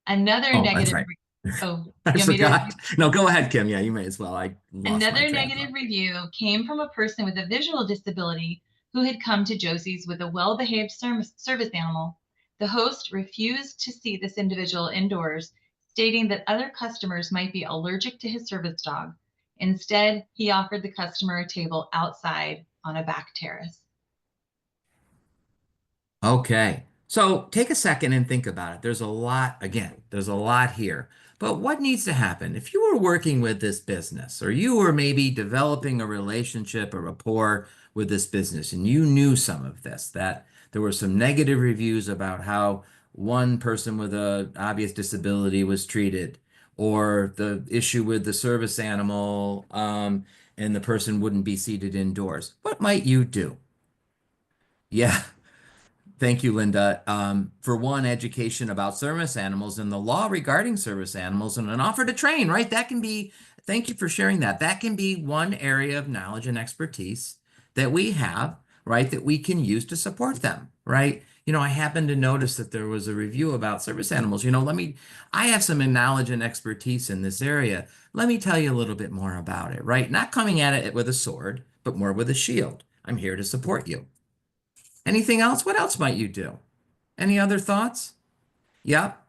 Another Oh, that's negative right. Oh, I you want me to? forgot. No, go ahead, Kim. Yeah, you may as well. I lost my Another train of negative thought. review came from a person with a visual disability who had come to Josie's with a well-behaved service animal. The host refused to see this individual indoors, stating that other customers might be allergic to his service dog. Instead, he offered the customer a table outside on a back terrace. Okay. So take a second and think about it. There's a lot, again, there's a lot here. But what needs to happen? If you were working with this business, or you were maybe developing a relationship, a rapport with this business, and you knew some of this, that there were some negative reviews about how one person with an obvious disability was treated, or the issue with the service animal, and the person wouldn't be seated indoors, what might you do? Yeah. Thank you, Linda. For one, education about service animals and the law regarding service animals and an offer to train, right? That can be, thank you for sharing that. That can be one area of knowledge and expertise that we have, right? That we can use to support them, right? I happened to notice that there was a review about service animals. I have some knowledge and expertise in this area. Let me tell you a little bit more about it, right? Not coming at it with a sword, but more with a shield. I'm here to support you. Anything else? What else might you do? Any other thoughts? Yep.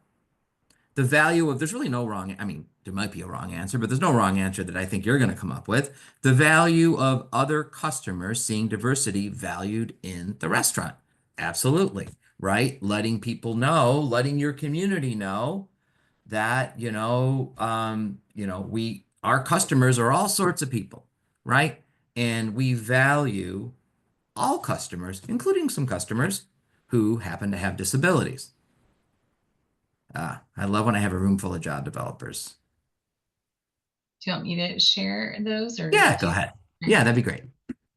The value of, there's really no wrong, I mean, there might be a wrong answer, but there's no wrong answer that I think you're going to come up with. The value of other customers seeing diversity valued in the restaurant. Absolutely, right? Letting people know, letting your community know that, our customers are all sorts of people, right? And we value all customers, including some customers who happen to have disabilities. I love when I have a room full of job developers. Do you want me to share those or Yeah, do go you? ahead. Yeah, that'd be great.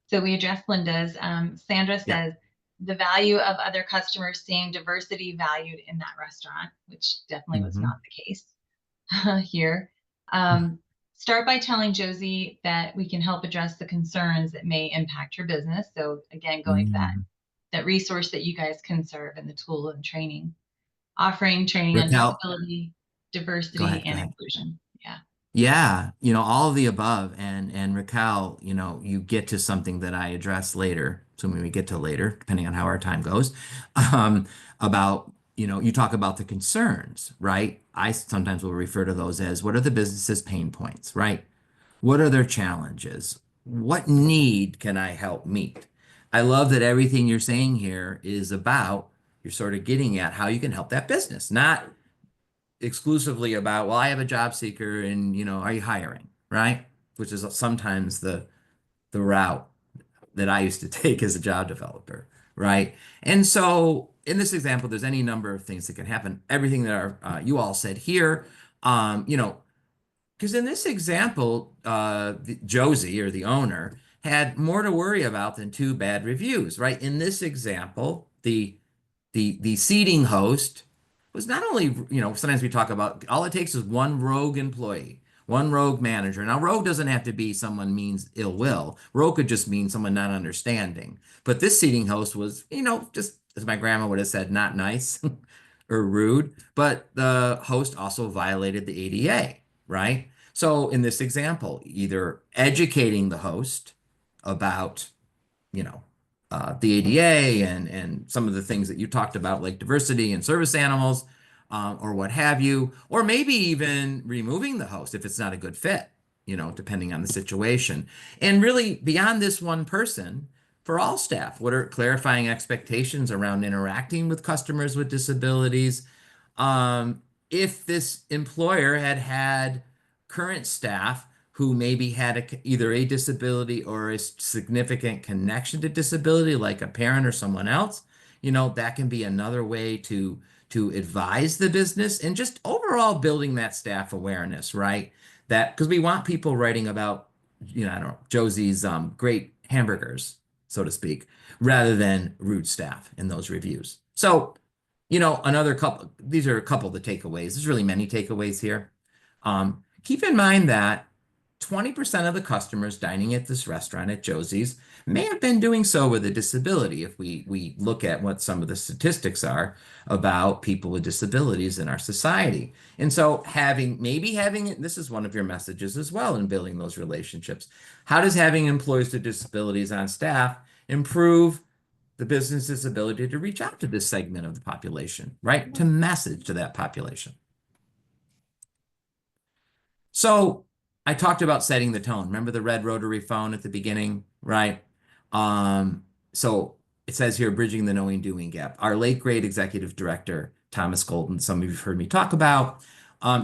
So we addressed Linda's. Sandra Yeah. says the value of other customers seeing diversity valued in that restaurant, which definitely was Mhm. not the case here. Start by telling Josie that we can help address the concerns that may impact her business. So again, going to Mm. that resource that you guys can serve in the tool and training, offering training on Raquel, disability, go diversity, ahead, go and ahead. inclusion. Yeah. Yeah, all of the above. And Raquel, you get to something that I address later. So when we get to later, depending on how our time goes, um, about, you talk about the concerns, right? I sometimes will refer to those as what are the business's pain points, right? What are their challenges? What need can I help meet? I love that everything you're saying here is about, you're sort of getting at how you can help that business, not exclusively about, well, I have a job seeker and, are you hiring, right? Which is sometimes the route that I used to take as a job developer, right? And so in this example, there's any number of things that can happen. Everything that you all said here, because in this example, Josie or the owner had more to worry about than 2 bad reviews, right? In this example, the seating host was not only, sometimes we talk about all it takes is one rogue employee, one rogue manager. Now, rogue doesn't have to be someone means ill will. Rogue could just mean someone not understanding. But this seating host was, just as my grandma would have said, not nice or rude. But the host also violated the ADA, right? So in this example, either educating the host about you know, the ADA and some of the things that you talked about, like diversity and service animals, or what have you, or maybe even removing the host if it's not a good fit, depending on the situation. And really, beyond this one person, for all staff, what are clarifying expectations around interacting with customers with disabilities? If this employer had had current staff who maybe had either a disability or a significant connection to disability, like a parent or someone else, that can be another way to advise the business and just overall building that staff awareness, right? That because we want people writing about, I don't know, Josie's great hamburgers, so to speak, rather than rude staff in those reviews. So, another couple, these are a couple of the takeaways. There's really many takeaways here. Keep in mind that 20% of the customers dining at this restaurant at Josie's may have been doing so with a disability if we look at what some of the statistics are about people with disabilities in our society. And so maybe having it, this is one of your messages as well in building those relationships. How does having employees with disabilities on staff improve the business's ability to reach out to this segment of the population, right? To message to that population. So I talked about setting the tone. Remember the red rotary phone at the beginning, right? So it says here, bridging the knowing doing gap. Our late great executive director, Thomas Golden, some of you have heard me talk about,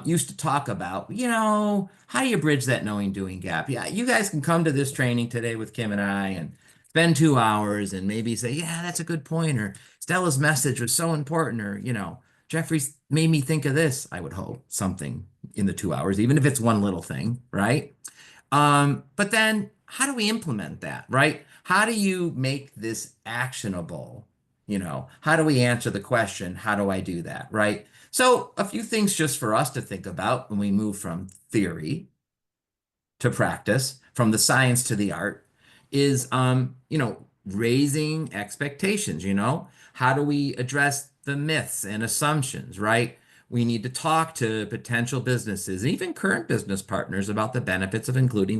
used to talk about, how do you bridge that knowing doing gap? Yeah, you guys can come to this training today with Kim and I and spend 2 hours and maybe say, yeah, that's a good point, or Stella's message was so important, or, Jeffrey's made me think of this, I would hope, something in the 2 hours, even if it's one little thing, right? But then how do we implement that, right? How do you make this actionable? How do we answer the question, how do I do that, right? So a few things just for us to think about when we move from theory to practice, from the science to the art, is, raising expectations, How do we address the myths and assumptions, right? We need to talk to potential businesses, even current business partners, about the benefits of including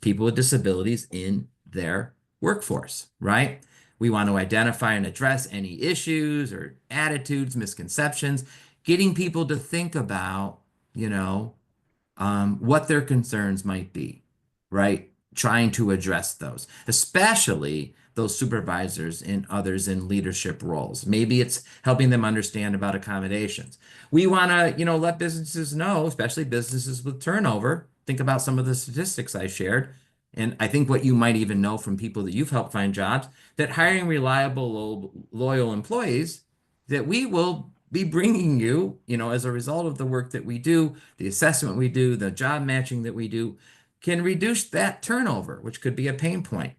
people with disabilities in their workforce, right? We want to identify and address any issues or attitudes, misconceptions, getting people to think about, what their concerns might be, right? Trying to address those, especially those supervisors and others in leadership roles. Maybe it's helping them understand about accommodations. We want to, let businesses know, especially businesses with turnover. Think about some of the statistics I shared. And I think what you might even know from people that you've helped find jobs, that hiring reliable, loyal employees, that we will be bringing you, as a result of the work that we do, the assessment we do, the job matching that we do, can reduce that turnover, which could be a pain point.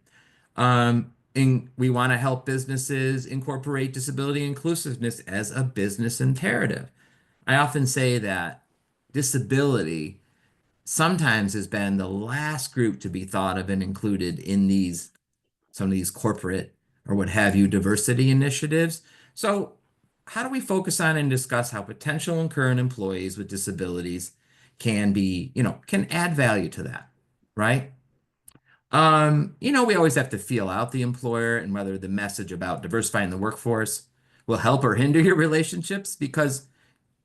And we want to help businesses incorporate disability inclusiveness as a business imperative. I often say that disability sometimes has been the last group to be thought of and included in some of these corporate or what have you diversity initiatives. So how do we focus on and discuss how potential and current employees with disabilities can add value to that, right? We always have to feel out the employer and whether the message about diversifying the workforce will help or hinder your relationships, because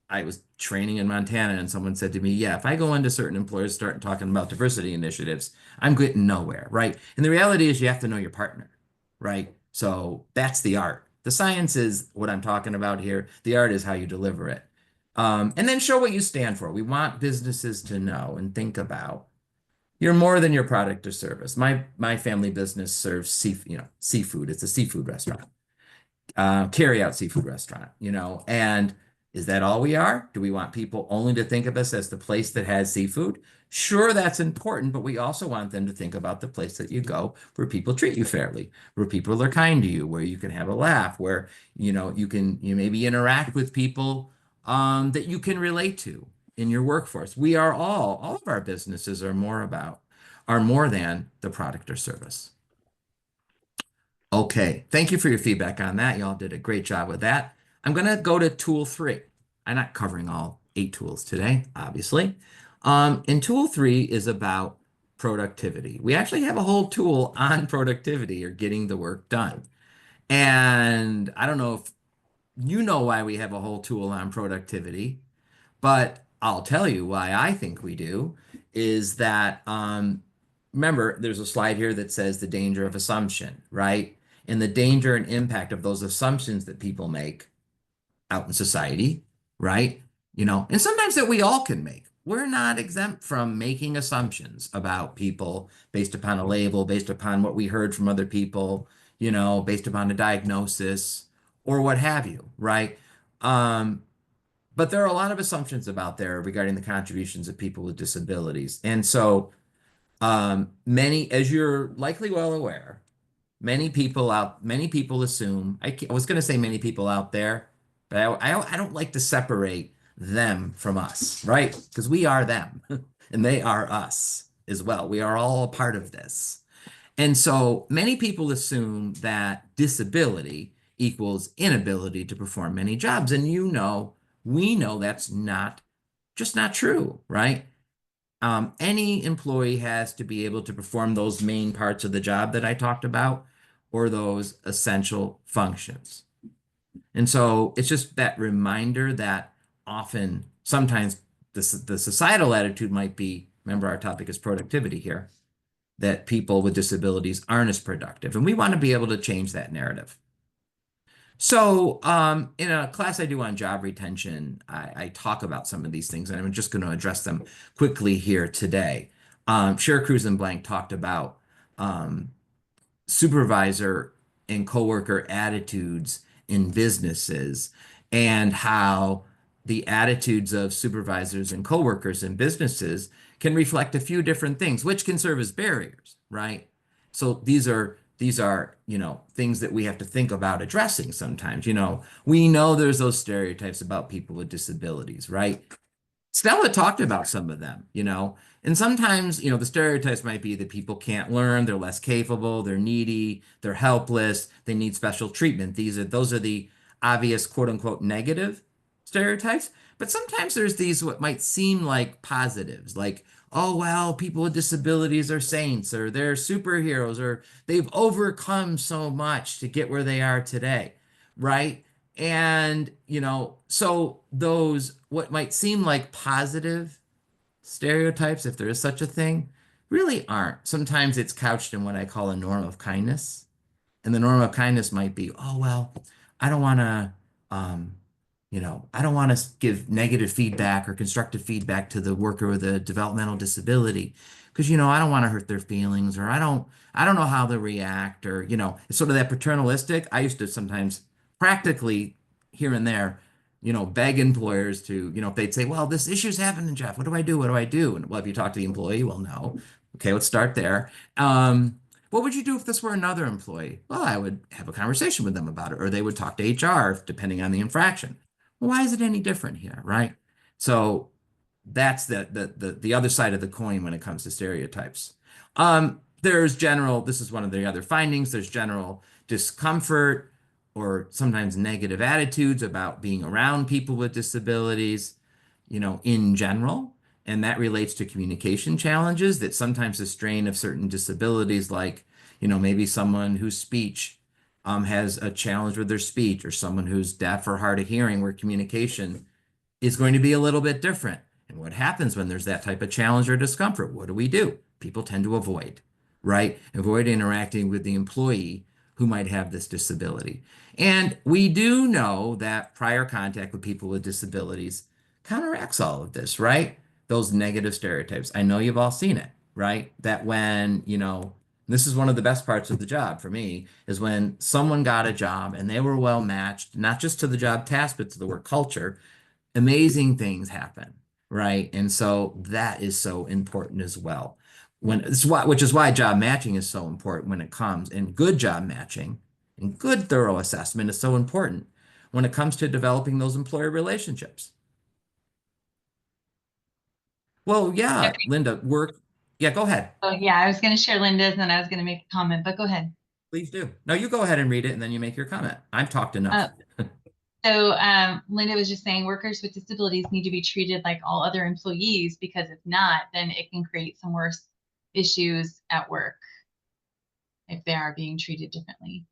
I was training in Montana and someone said to me, yeah, if I go into certain employers, start talking about diversity initiatives, I'm getting nowhere, right? And the reality is you have to know your partner, right? So that's the art. The science is what I'm talking about here. The art is how you deliver it. And then show what you stand for. We want businesses to know and think about you're more than your product or service. My family business serves seafood. It's a seafood restaurant, carry out seafood restaurant, and is that all we are? Do we want people only to think of us as the place that has seafood? Sure, that's important, but we also want them to think about the place that you go where people treat you fairly, where people are kind to you, where you can have a laugh, where, you maybe interact with people that you can relate to in your workforce. We are all of our businesses are more than the product or service. Okay, thank you for your feedback on that. Y'all did a great job with that. I'm going to go to tool 3. I'm not covering all 8 tools today, obviously. And tool 3 is about productivity. We actually have a whole tool on productivity or getting the work done. And I don't know if you know why we have a whole tool on productivity, but I'll tell you why I think we do is that, remember, there's a slide here that says the danger of assumption, right? And the danger and impact of those assumptions that people make out in society, right? And sometimes that we all can make. We're not exempt from making assumptions about people based upon a label, based upon what we heard from other people, based upon a diagnosis or what have you, right? But there are a lot of assumptions about there regarding the contributions of people with disabilities. And so many, as you're likely well aware, many people assume, I was going to say many people out there, but I don't like to separate them from us, right? Because we are them and they are us as well. We are all a part of this. And so many people assume that disability equals inability to perform many jobs. And we know that's not true, right? Any employee has to be able to perform those main parts of the job that I talked about or those essential functions. And so it's just that reminder that sometimes the societal attitude might be, remember our topic is productivity here, that people with disabilities aren't as productive. And we want to be able to change that narrative. So, in a class I do on job retention, I talk about some of these things, and I'm just going to address them quickly here today. Cher Cruz and Blank talked about um, supervisor and coworker attitudes in businesses and how the attitudes of supervisors and coworkers in businesses can reflect a few different things, which can serve as barriers, right? So these are, things that we have to think about addressing sometimes. We know there's those stereotypes about people with disabilities, right? Stella talked about some of them, and sometimes, the stereotypes might be that people can't learn, they're less capable, they're needy, they're helpless, they need special treatment. Those are the obvious quote unquote negative stereotypes. But sometimes there's these what might seem like positives, like, oh, well, people with disabilities are saints, or they're superheroes, or they've overcome so much to get where they are today, right? And, so those, what might seem like positive stereotypes, if there is such a thing, really aren't. Sometimes it's couched in what I call a norm of kindness. And the norm of kindness might be, oh, well, I don't want to, um, I don't want to give negative feedback or constructive feedback to the worker with a developmental disability because, I don't want to hurt their feelings, or I don't know how they'll react, or, it's sort of that paternalistic. I used to sometimes practically here and there, beg employers to, if they'd say, well, this issue's happening, Jeff, what do I do? What do I do? And well, if you talk to the employee, well, no. Okay, let's start there. What would you do if this were another employee? Well, I would have a conversation with them about it, or they would talk to HR, depending on the infraction. Well, why is it any different here, right? So that's the other side of the coin when it comes to stereotypes. This is one of the other findings, there's general discomfort or sometimes negative attitudes about being around people with disabilities, in general. And that relates to communication challenges, that sometimes the strain of certain disabilities, like, maybe someone whose speech has a challenge with their speech, or someone who's deaf or hard of hearing, where communication is going to be a little bit different. And what happens when there's that type of challenge or discomfort? What do? People tend to avoid, right? Avoid interacting with the employee who might have this disability. And we do know that prior contact with people with disabilities counteracts all of this, right? Those negative stereotypes. I know you've all seen it, right? That when, this is one of the best parts of the job for me, is when someone got a job and they were well matched, not just to the job task, but to the work culture, amazing things happen, right? And so that is so important as well. Which is why job matching is so important when it comes, and good job matching and good thorough assessment is so important when it comes to developing those employer relationships. Well, yeah, Linda, yeah, go ahead. Oh, yeah, I was going to share Linda's and then I was going to make a comment, but go ahead. Please do. No, you go ahead and read it and then you make your comment. I've talked enough. So Linda was just saying workers with disabilities need to be treated like all other employees, because if not, then it can create some worse issues at work if they are being treated differently.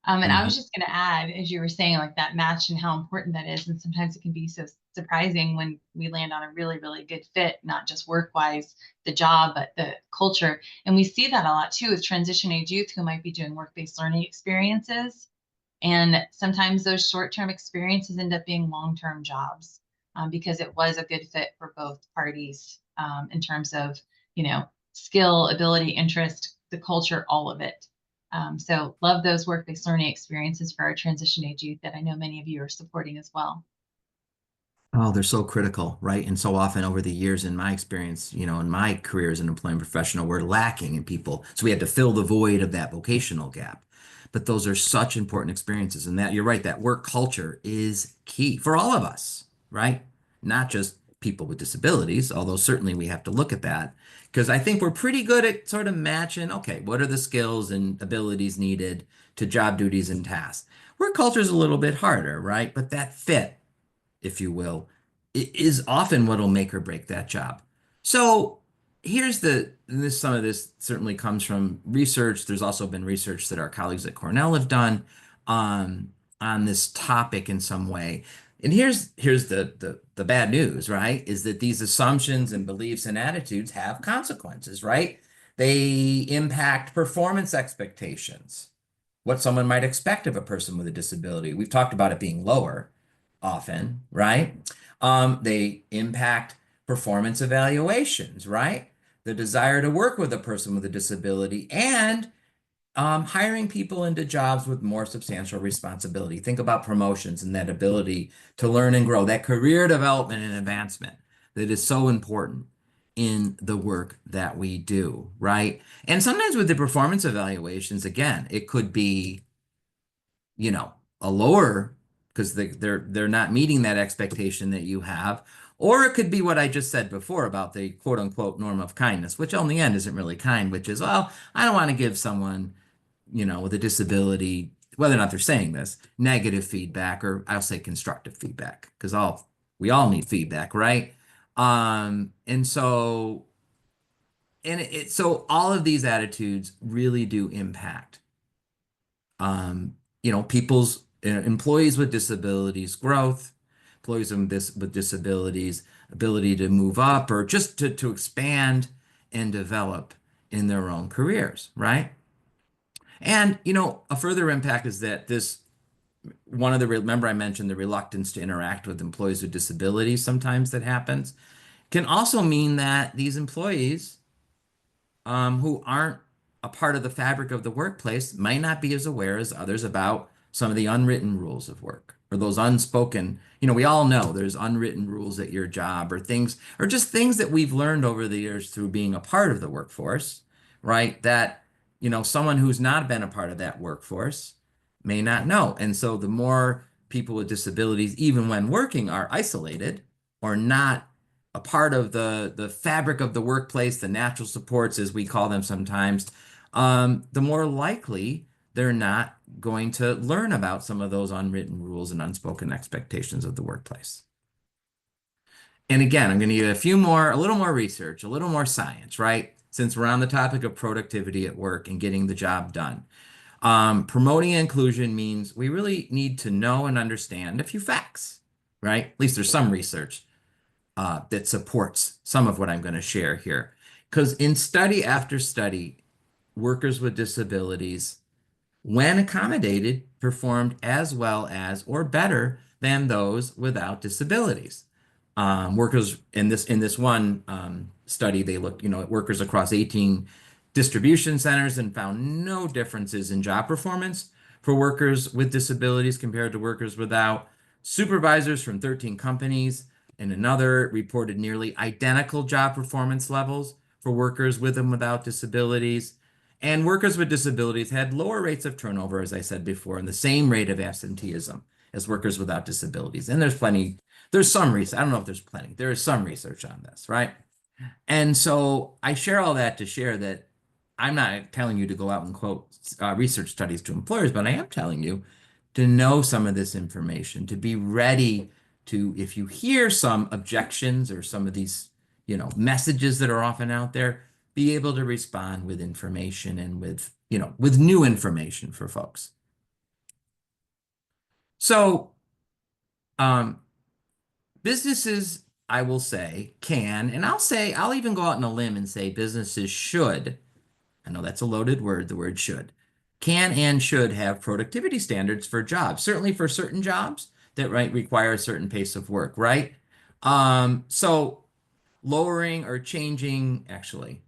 And I was just going to add, as you were saying, like that match and how important that is. And sometimes it can be so surprising when we land on a really, really good fit, not just work-wise, the job, but the culture. And we see that a lot too with transition age youth who might be doing work-based learning experiences. And sometimes those short-term experiences end up being long-term jobs because it was a good fit for both parties in terms of, skill, ability, interest, the culture, all of it. So love those work-based learning experiences for our transition age youth that I know many of you are supporting as well. Oh, they're so critical, right? And so often over the years, in my experience, in my career as an employment professional, we're lacking in people. So we had to fill the void of that vocational gap. But those are such important experiences. And that you're right, that work culture is key for all of us, right? Not just people with disabilities, although certainly we have to look at that. Because I think we're pretty good at sort of matching, okay, what are the skills and abilities needed to job duties and tasks? Work culture is a little bit harder, right? But that fit, if you will, is often what'll make or break that job. So some of this certainly comes from research. There's also been research that our colleagues at Cornell have done on this topic in some way. And here's the bad news, right? Is that these assumptions and beliefs and attitudes have consequences, right? They impact performance expectations, what someone might expect of a person with a disability. We've talked about it being lower often, right? They impact performance evaluations, right? The desire to work with a person with a disability and hiring people into jobs with more substantial responsibility. Think about promotions and that ability to learn and grow, that career development and advancement that is so important in the work that we do, right? And sometimes with the performance evaluations, again, it could be, a lower because they're not meeting that expectation that you have. Or it could be what I just said before about the quote unquote norm of kindness, which on the end isn't really kind, which is, well, I don't want to give someone, with a disability, whether or not they're saying this, negative feedback, or I'll say constructive feedback, because we all need feedback, right? And so, so all of these attitudes really do impact people's employees with disabilities growth, employees with disabilities ability to move up or just to expand and develop in their own careers, right? And a further impact is that remember I mentioned the reluctance to interact with employees with disabilities sometimes that happens, can also mean that these employees who aren't a part of the fabric of the workplace might not be as aware as others about some of the unwritten rules of work or those unspoken. We all know there's unwritten rules at your job or things, or just things that we've learned over the years through being a part of the workforce, right? That, someone who's not been a part of that workforce may not know. And so the more people with disabilities, even when working, are isolated or not a part of the fabric of the workplace, the natural supports, as we call them sometimes, the more likely they're not going to learn about some of those unwritten rules and unspoken expectations of the workplace. And again, I'm going to give a little more research, a little more science, right? Since we're on the topic of productivity at work and getting the job done. Promoting inclusion means we really need to know and understand a few facts, right? At least there's some research that supports some of what I'm going to share here. Because in study after study, workers with disabilities, when accommodated, performed as well as or better than those without disabilities. Workers in this one study, they looked, at workers across 18 distribution centers and found no differences in job performance for workers with disabilities compared to workers without. Supervisors from 13 companies and another reported nearly identical job performance levels for workers with and without disabilities. And workers with disabilities had lower rates of turnover, as I said before, and the same rate of absenteeism as workers without disabilities. And there's some research. I don't know if there's plenty. There is some research on this, right? And so I share all that to share that I'm not telling you to go out and quote research studies to employers, but I am telling you to know some of this information, to be ready to, if you hear some objections or some of these, messages that are often out there, be able to respond with information and with new information for folks. So, businesses, I will say, can, and I'll even go out on a limb and say businesses should, I know that's a loaded word, the word should, can and should have productivity standards for jobs, certainly for certain jobs that might require a certain pace of work, right? So lowering or changing, actually,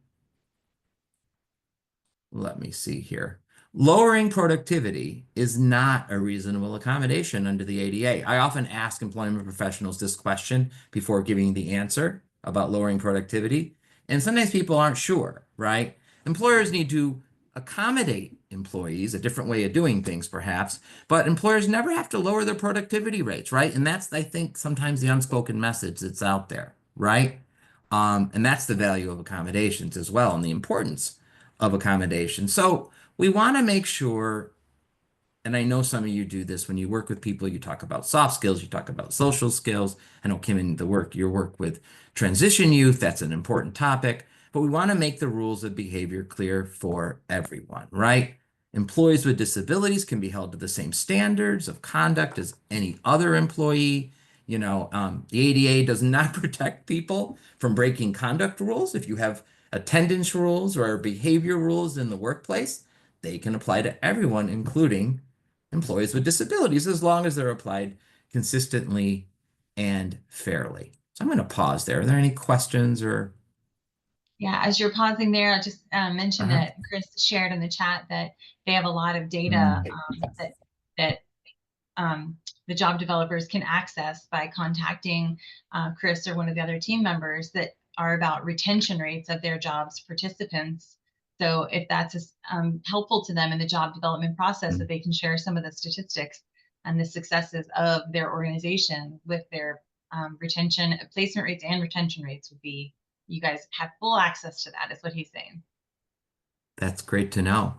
let me see here. Lowering productivity is not a reasonable accommodation under the ADA. I often ask employment professionals this question before giving the answer about lowering productivity. And sometimes people aren't sure, right? Employers need to accommodate employees, a different way of doing things perhaps, but employers never have to lower their productivity rates, right? And that's, I think, sometimes the unspoken message that's out there, right? And that's the value of accommodations as well and the importance of accommodation. So we want to make sure, and I know some of you do this when you work with people, you talk about soft skills, you talk about social skills. I know Kim, in your work with transition youth, that's an important topic, but we want to make the rules of behavior clear for everyone, right? Employees with disabilities can be held to the same standards of conduct as any other employee. The ADA does not protect people from breaking conduct rules. If you have attendance rules or behavior rules in the workplace, they can apply to everyone, including employees with disabilities, as long as they're applied consistently and fairly. So I'm going to pause there. Are there any questions or? Yeah, as you're pausing there, I'll just mention Uh-huh. that Chris shared in the chat that they have a lot of data that the job developers can access by contacting Chris or one of the other team members that are about retention rates of their jobs participants. So if that's helpful to them in the job development process, that they can share some of the statistics and the successes of their organization with their retention, placement rates and retention rates would be, you guys have full access to that, is what he's saying. That's great to know.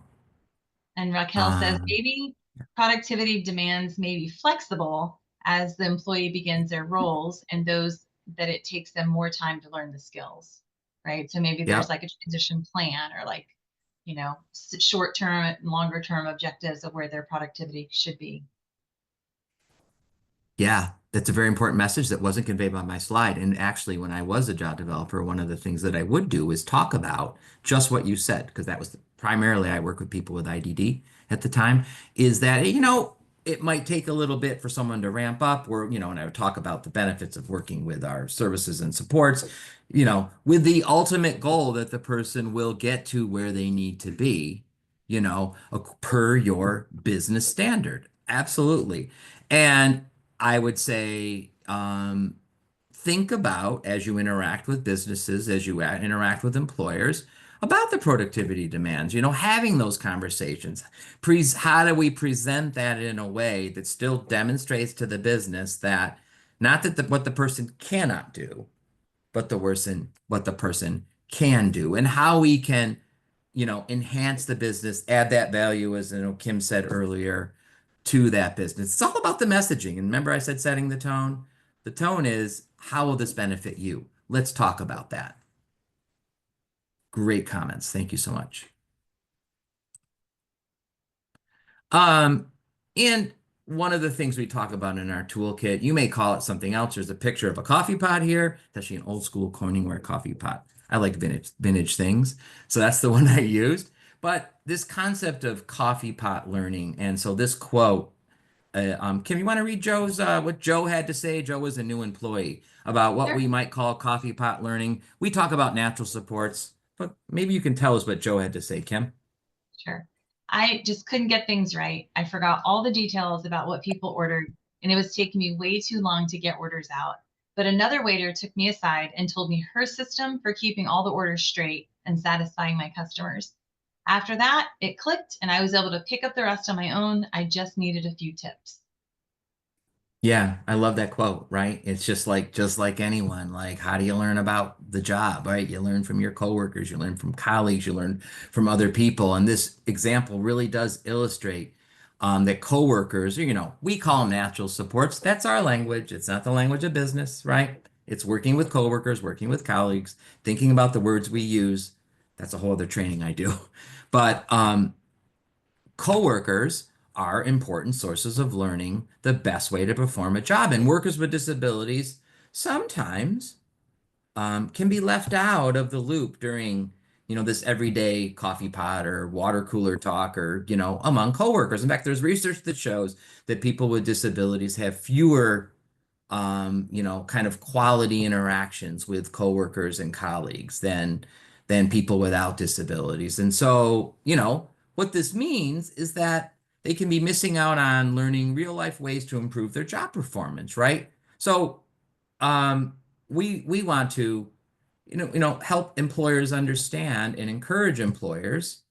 And Raquel says maybe productivity demands may be flexible as the employee begins their roles and those that it takes them more time to learn the skills, right? So maybe there's like a transition plan or like, short term and longer term objectives of where their productivity should be. Yeah, that's a very important message that wasn't conveyed by my slide. And actually, when I was a job developer, one of the things that I would do is talk about just what you said, because that was primarily I work with people with IDD at the time, is that, it might take a little bit for someone to ramp up, or, and I would talk about the benefits of working with our services and supports, with the ultimate goal that the person will get to where they need to be, per your business standard. Absolutely. And I would say, think about as you interact with businesses, as you interact with employers, about the productivity demands, having those conversations. How do we present that in a way that still demonstrates to the business that not that what the person cannot do, but what the person can do, and how we can, enhance the business, add that value, as Kim said earlier, to that business. It's all about the messaging. And remember, I said setting the tone. The tone is, how will this benefit you? Let's talk about that. Great comments. Thank you so much. And one of the things we talk about in our toolkit, you may call it something else. There's a picture of a coffee pot here. It's actually an old school Corningware coffee pot. I like vintage things. So that's the one I used. But this concept of coffee pot learning. And so this quote, Kim, you want to read what Joe had to say? Joe was a new employee about what we might call coffee pot learning. We talk about natural supports, but maybe you can tell us what Joe had to say, Kim. Sure. I just couldn't get things right. I forgot all the details about what people ordered, and it was taking me way too long to get orders out. But another waiter took me aside and told me her system for keeping all the orders straight and satisfying my customers. After that, it clicked and I was able to pick up the rest on my own. I just needed a few tips. Yeah, I love that quote, right? It's just like anyone, like how do you learn about the job, right? You learn from your coworkers, you learn from colleagues, you learn from other people. And this example really does illustrate that coworkers, we call them natural supports. That's our language. It's not the language of business, right? It's working with coworkers, working with colleagues, thinking about the words we use. That's a whole other training I do. But coworkers are important sources of learning the best way to perform a job. And workers with disabilities sometimes can be left out of the loop during, this everyday coffee pot or water cooler talk or, among coworkers. In fact, there's research that shows that people with disabilities have fewer, kind of quality interactions with coworkers and colleagues than people without disabilities. And so, what this means is that they can be missing out on learning real life ways to improve their job performance, right? So um, we want to, help employers understand and encourage employers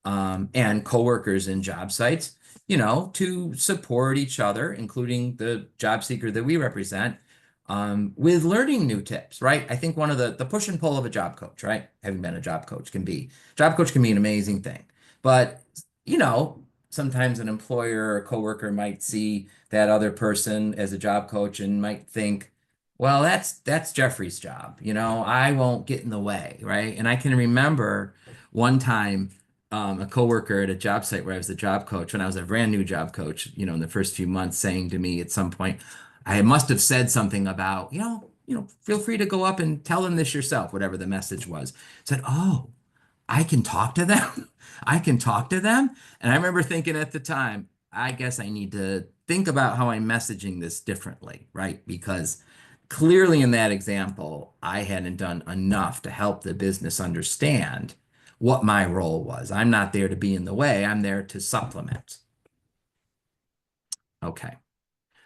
and coworkers in job sites, to support each other, including the job seeker that we represent, with learning new tips, right? I think one of the push and pull of a job coach, right? Having been a job coach can be an amazing thing. But, sometimes an employer or coworker might see that other person as a job coach and might think, well, that's Jeffrey's job. I won't get in the way, right? And I can remember one time a coworker at a job site where I was the job coach when I was a brand new job coach, in the first few months, saying to me at some point, I must have said something about, feel free to go up and tell them this yourself, whatever the message was. Said, oh, I can talk to them. I can talk to them. And I remember thinking at the time, I guess I need to think about how I'm messaging this differently, right? Because clearly in that example, I hadn't done enough to help the business understand what my role was. I'm not there to be in the way. I'm there to supplement. Okay.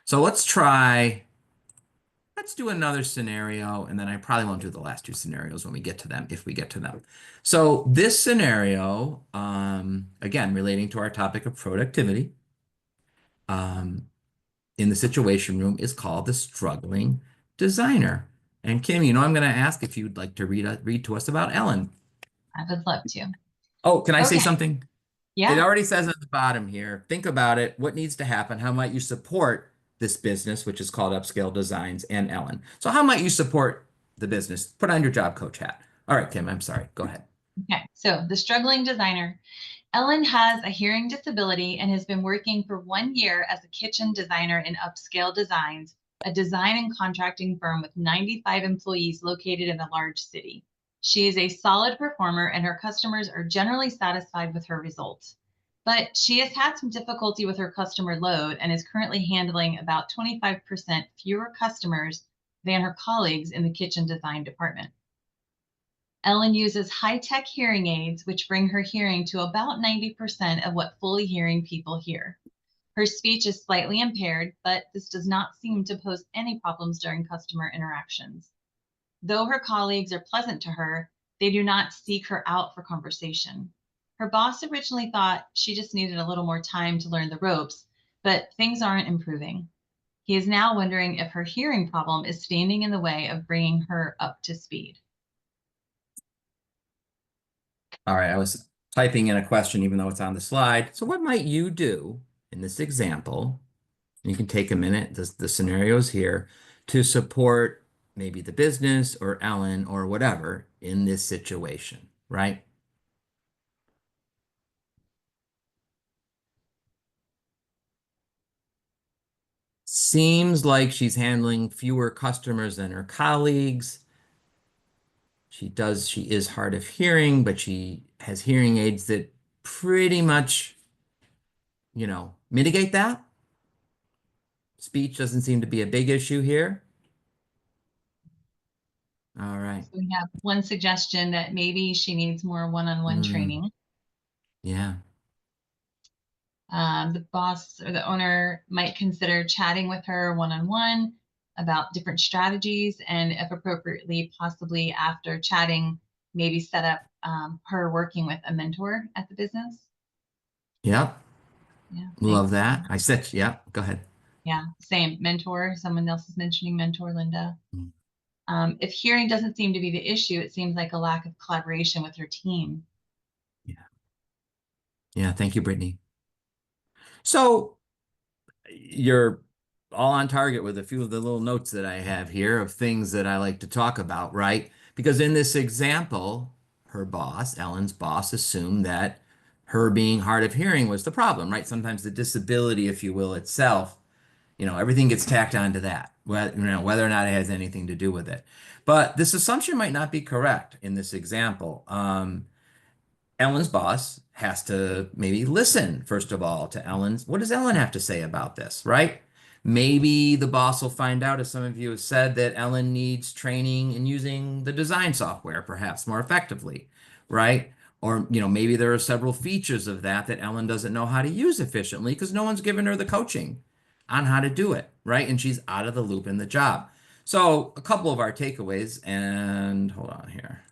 So let's do another scenario, and then I probably won't do the last two scenarios when we get to them, if we get to them. So this scenario, again, relating to our topic of productivity, in the situation room is called the struggling designer. And Kim, I'm going to ask if you'd like to read to us about Ellen. I would love to. Oh, can I say Okay. something? It Yeah. already says at the bottom here, think about it. What needs to happen? How might you support this business, which is called Upscale Designs and Ellen? So how might you support the business? Put on your job coach hat. All right, Kim, I'm sorry. Go ahead. Okay. So the struggling designer. Ellen has a hearing disability and has been working for 1 year as a kitchen designer in Upscale Designs, a design and contracting firm with 95 employees located in a large city. She is a solid performer and her customers are generally satisfied with her results. But she has had some difficulty with her customer load and is currently handling about 25% fewer customers than her colleagues in the kitchen design department. Ellen uses high-tech hearing aids, which bring her hearing to about 90% of what fully hearing people hear. Her speech is slightly impaired, but this does not seem to pose any problems during customer interactions. Though her colleagues are pleasant to her, they do not seek her out for conversation. Her boss originally thought she just needed a little more time to learn the ropes, but things aren't improving. He is now wondering if her hearing problem is standing in the way of bringing her up to speed. All right, I was typing in a question even though it's on the slide. So what might you do in this example? You can take a minute, the scenarios here, to support maybe the business or Ellen or whatever in this situation, right? Seems like she's handling fewer customers than her colleagues. She is hard of hearing, but she has hearing aids that pretty much, mitigate that. Speech doesn't seem to be a big issue here. All right. So we have one suggestion that maybe she needs more one-on-one training. Yeah. The boss or the owner might consider chatting with her one-on-one about different strategies, and if appropriately, possibly after chatting, maybe set up her working with a mentor at the business. Yep. Yeah. Love that. I said, yeah, go ahead. Yeah, same mentor. Someone else is mentioning mentor, Linda. Mm. If hearing doesn't seem to be the issue, it seems like a lack of collaboration with her team. Yeah. Yeah. Thank you, Brittany. So you're all on target with a few of the little notes that I have here of things that I like to talk about, right? Because in this example, her boss, Ellen's boss, assumed that her being hard of hearing was the problem, right? Sometimes the disability, if you will, itself, everything gets tacked onto that, whether or not it has anything to do with it. But this assumption might not be correct in this example. Ellen's boss has to maybe listen, first of all, to Ellen's. What does Ellen have to say about this, right? Maybe the boss will find out, as some of you have said, that Ellen needs training in using the design software, perhaps more effectively, right? Or, maybe there are several features of that Ellen doesn't know how to use efficiently because no one's given her the coaching on how to do it, right? And she's out of the loop in the job. So a couple of our takeaways, and hold on here.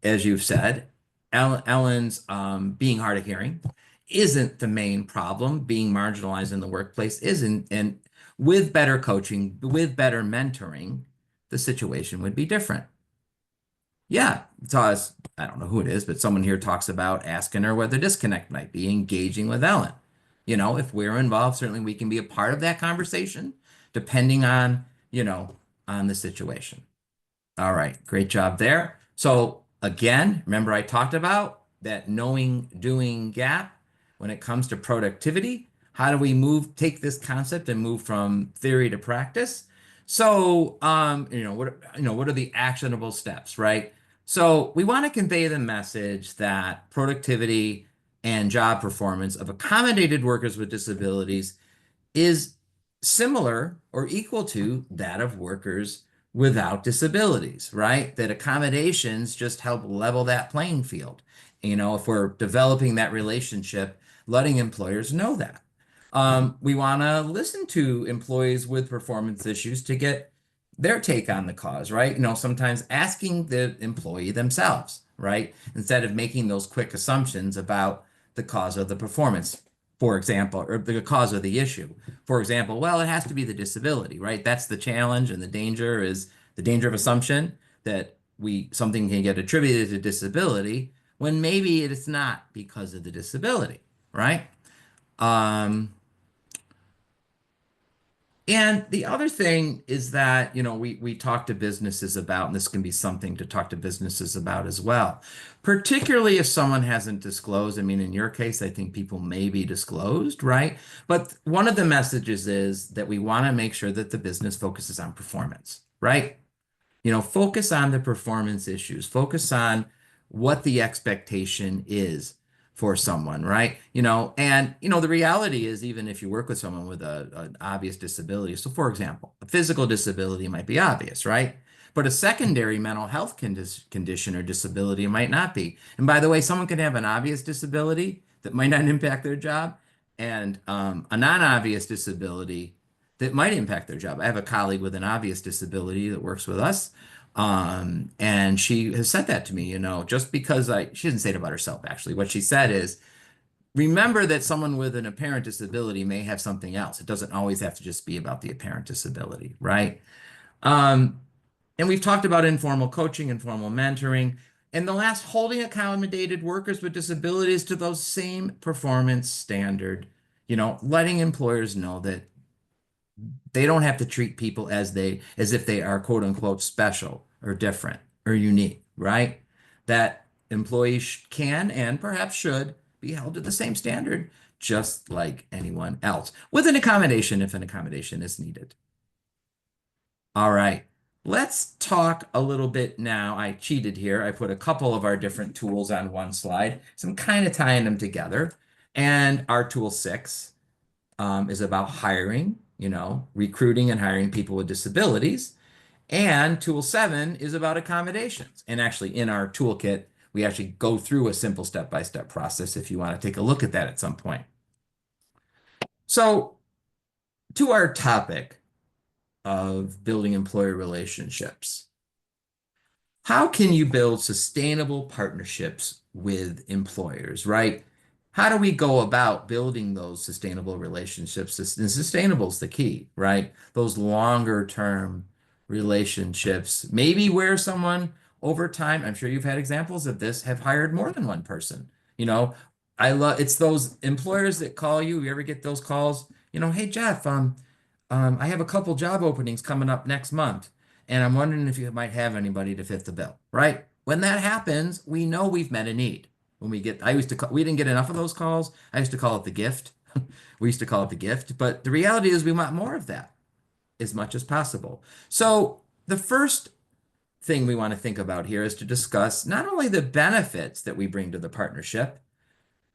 As you've said, Ellen's being hard of hearing isn't the main problem. Being marginalized in the workplace isn't. And with better coaching, with better mentoring, the situation would be different. Yeah, I don't know who it is, but someone here talks about asking her where the disconnect might be, engaging with Ellen. If we're involved, certainly we can be a part of that conversation, depending on, on the situation. All right, great job there. So again, remember I talked about that knowing doing gap when it comes to productivity. How do we take this concept and move from theory to practice? So, what are the actionable steps, right? So we want to convey the message that productivity and job performance of accommodated workers with disabilities is similar or equal to that of workers without disabilities, right? That accommodations just help level that playing field. If we're developing that relationship, letting employers know that. We want to listen to employees with performance issues to get their take on the cause, right? Sometimes asking the employee themselves, right? Instead of making those quick assumptions about the cause of the performance, for example, or the cause of the issue. For example, well, it has to be the disability, right? That's the challenge, and the danger of assumption that something can get attributed to disability when maybe it's not because of the disability, right? And the other thing is that, we talk to businesses about, and this can be something to talk to businesses about as well, particularly if someone hasn't disclosed. I mean, in your case, I think people may be disclosed, right? But one of the messages is that we want to make sure that the business focuses on performance, right? Focus on the performance issues, focus on what the expectation is for someone, right? And the reality is, even if you work with someone with an obvious disability, so for example, a physical disability might be obvious, right? But a secondary mental health condition or disability might not be. And by the way, someone can have an obvious disability that might not impact their job, and a non-obvious disability that might impact their job. I have a colleague with an obvious disability that works with us. And she has said that to me, just because she didn't say it about herself, actually. What she said is, remember that someone with an apparent disability may have something else. It doesn't always have to just be about the apparent disability, right? And we've talked about informal coaching, informal mentoring, and the last, holding accommodated workers with disabilities to those same performance standard, letting employers know that they don't have to treat people as if they are quote unquote special or different or unique, right? That employees can and perhaps should be held to the same standard, just like anyone else, with an accommodation if an accommodation is needed. All right, let's talk a little bit now. I cheated here. I put a couple of our different tools on one slide, so I'm kind of tying them together. And our tool 6 is about hiring, recruiting and hiring people with disabilities. And tool 7 is about accommodations. And actually, in our toolkit, we actually go through a simple step-by-step process if you want to take a look at that at some point. So, to our topic of building employer relationships. How can you build sustainable partnerships with employers, right? How do we go about building those sustainable relationships? And sustainable is the key, right? Those longer term relationships, maybe where someone over time, I'm sure you've had examples of this, have hired more than one person. It's those employers that call you. You ever get those calls? Hey, Jeff, I have a couple job openings coming up next month, and I'm wondering if you might have anybody to fit the bill, right? When that happens, we know we've met a need. We didn't get enough of those calls. I used to call it the gift. We used to call it the gift, but the reality is we want more of that as much as possible. So the first thing we want to think about here is to discuss not only the benefits that we bring to the partnership,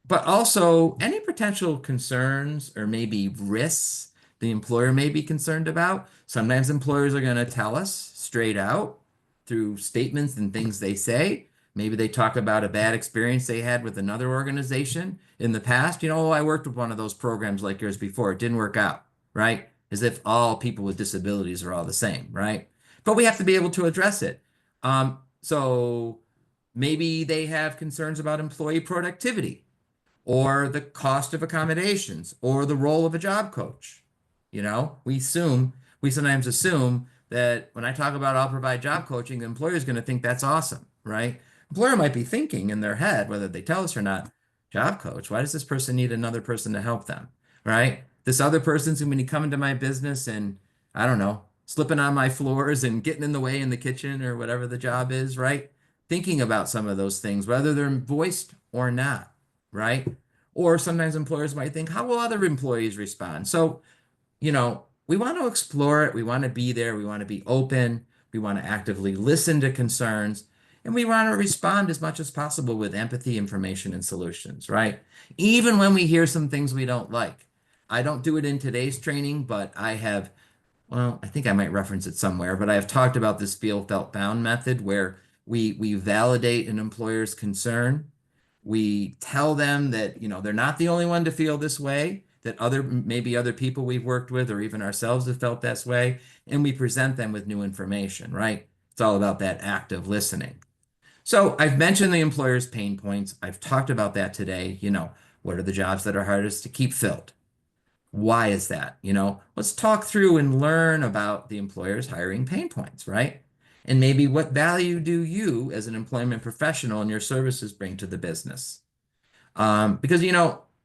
but also any potential concerns or maybe risks the employer may be concerned about. Sometimes employers are going to tell us straight out through statements and things they say Maybe they talk about a bad experience they had with another organization in the past. Oh, I worked with one of those programs like yours before. It didn't work out, right? As if all people with disabilities are all the same, right? But we have to be able to address it. So maybe they have concerns about employee productivity or the cost of accommodations or the role of a job coach. We sometimes assume that when I talk about I'll provide job coaching, the employer is going to think that's awesome, right? Employer might be thinking in their head, whether they tell us or not, job coach, why does this person need another person to help them, right? This other person's going to be coming to my business and, I don't know, slipping on my floors and getting in the way in the kitchen or whatever the job is, right? Thinking about some of those things, whether they're voiced or not, right? Or sometimes employers might think, how will other employees respond? So, we want to explore it. We want to be there. We want to be open. We want to actively listen to concerns. And we want to respond as much as possible with empathy, information, and solutions, right? Even when we hear some things we don't like. I don't do it in today's training, but I think I might reference it somewhere, but I have talked about this feel, felt, bound method where we validate an employer's concern. We tell them that, they're not the only one to feel this way, that maybe other people we've worked with or even ourselves have felt this way, and we present them with new information, right? It's all about that active listening. So I've mentioned the employer's pain points. I've talked about that today. What are the jobs that are hardest to keep filled? Why is that? Let's talk through and learn about the employer's hiring pain points, right? And maybe what value do you as an employment professional and your services bring to the business? Because,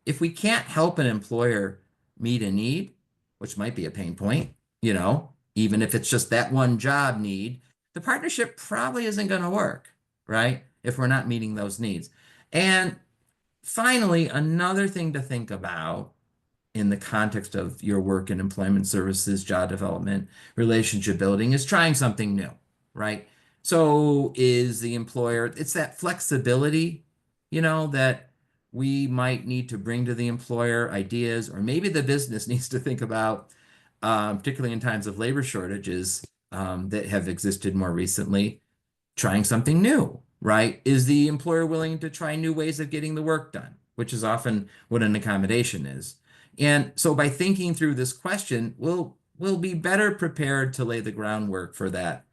if we can't help an employer meet a need, which might be a pain point, even if it's just that one job need, the partnership probably isn't going to work, right? If we're not meeting those needs. And finally, another thing to think about in the context of your work in employment services, job development, relationship building is trying something new, right? So is the employer, it's that flexibility, that we might need to bring to the employer ideas, or maybe the business needs to think about, particularly in times of labor shortages that have existed more recently, trying something new, right? Is the employer willing to try new ways of getting the work done, which is often what an accommodation is. And so by thinking through this question, we'll be better prepared to lay the groundwork for that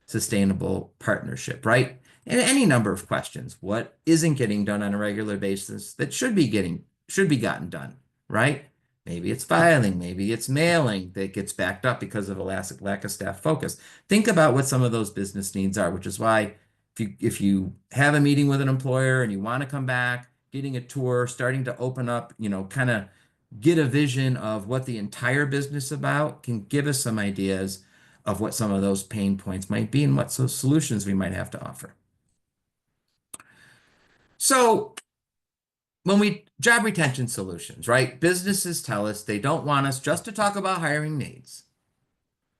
sustainable partnership, right? And any number of questions. What isn't getting done on a regular basis that should be gotten done, right? Maybe it's filing, maybe it's mailing that gets backed up because of a lack of staff focus. Think about what some of those business needs are, which is why if you have a meeting with an employer and you want to come back, getting a tour, starting to open up, kind of get a vision of what the entire business about can give us some ideas of what some of those pain points might be and what solutions we might have to offer. So job retention solutions, right? Businesses tell us they don't want us just to talk about hiring needs.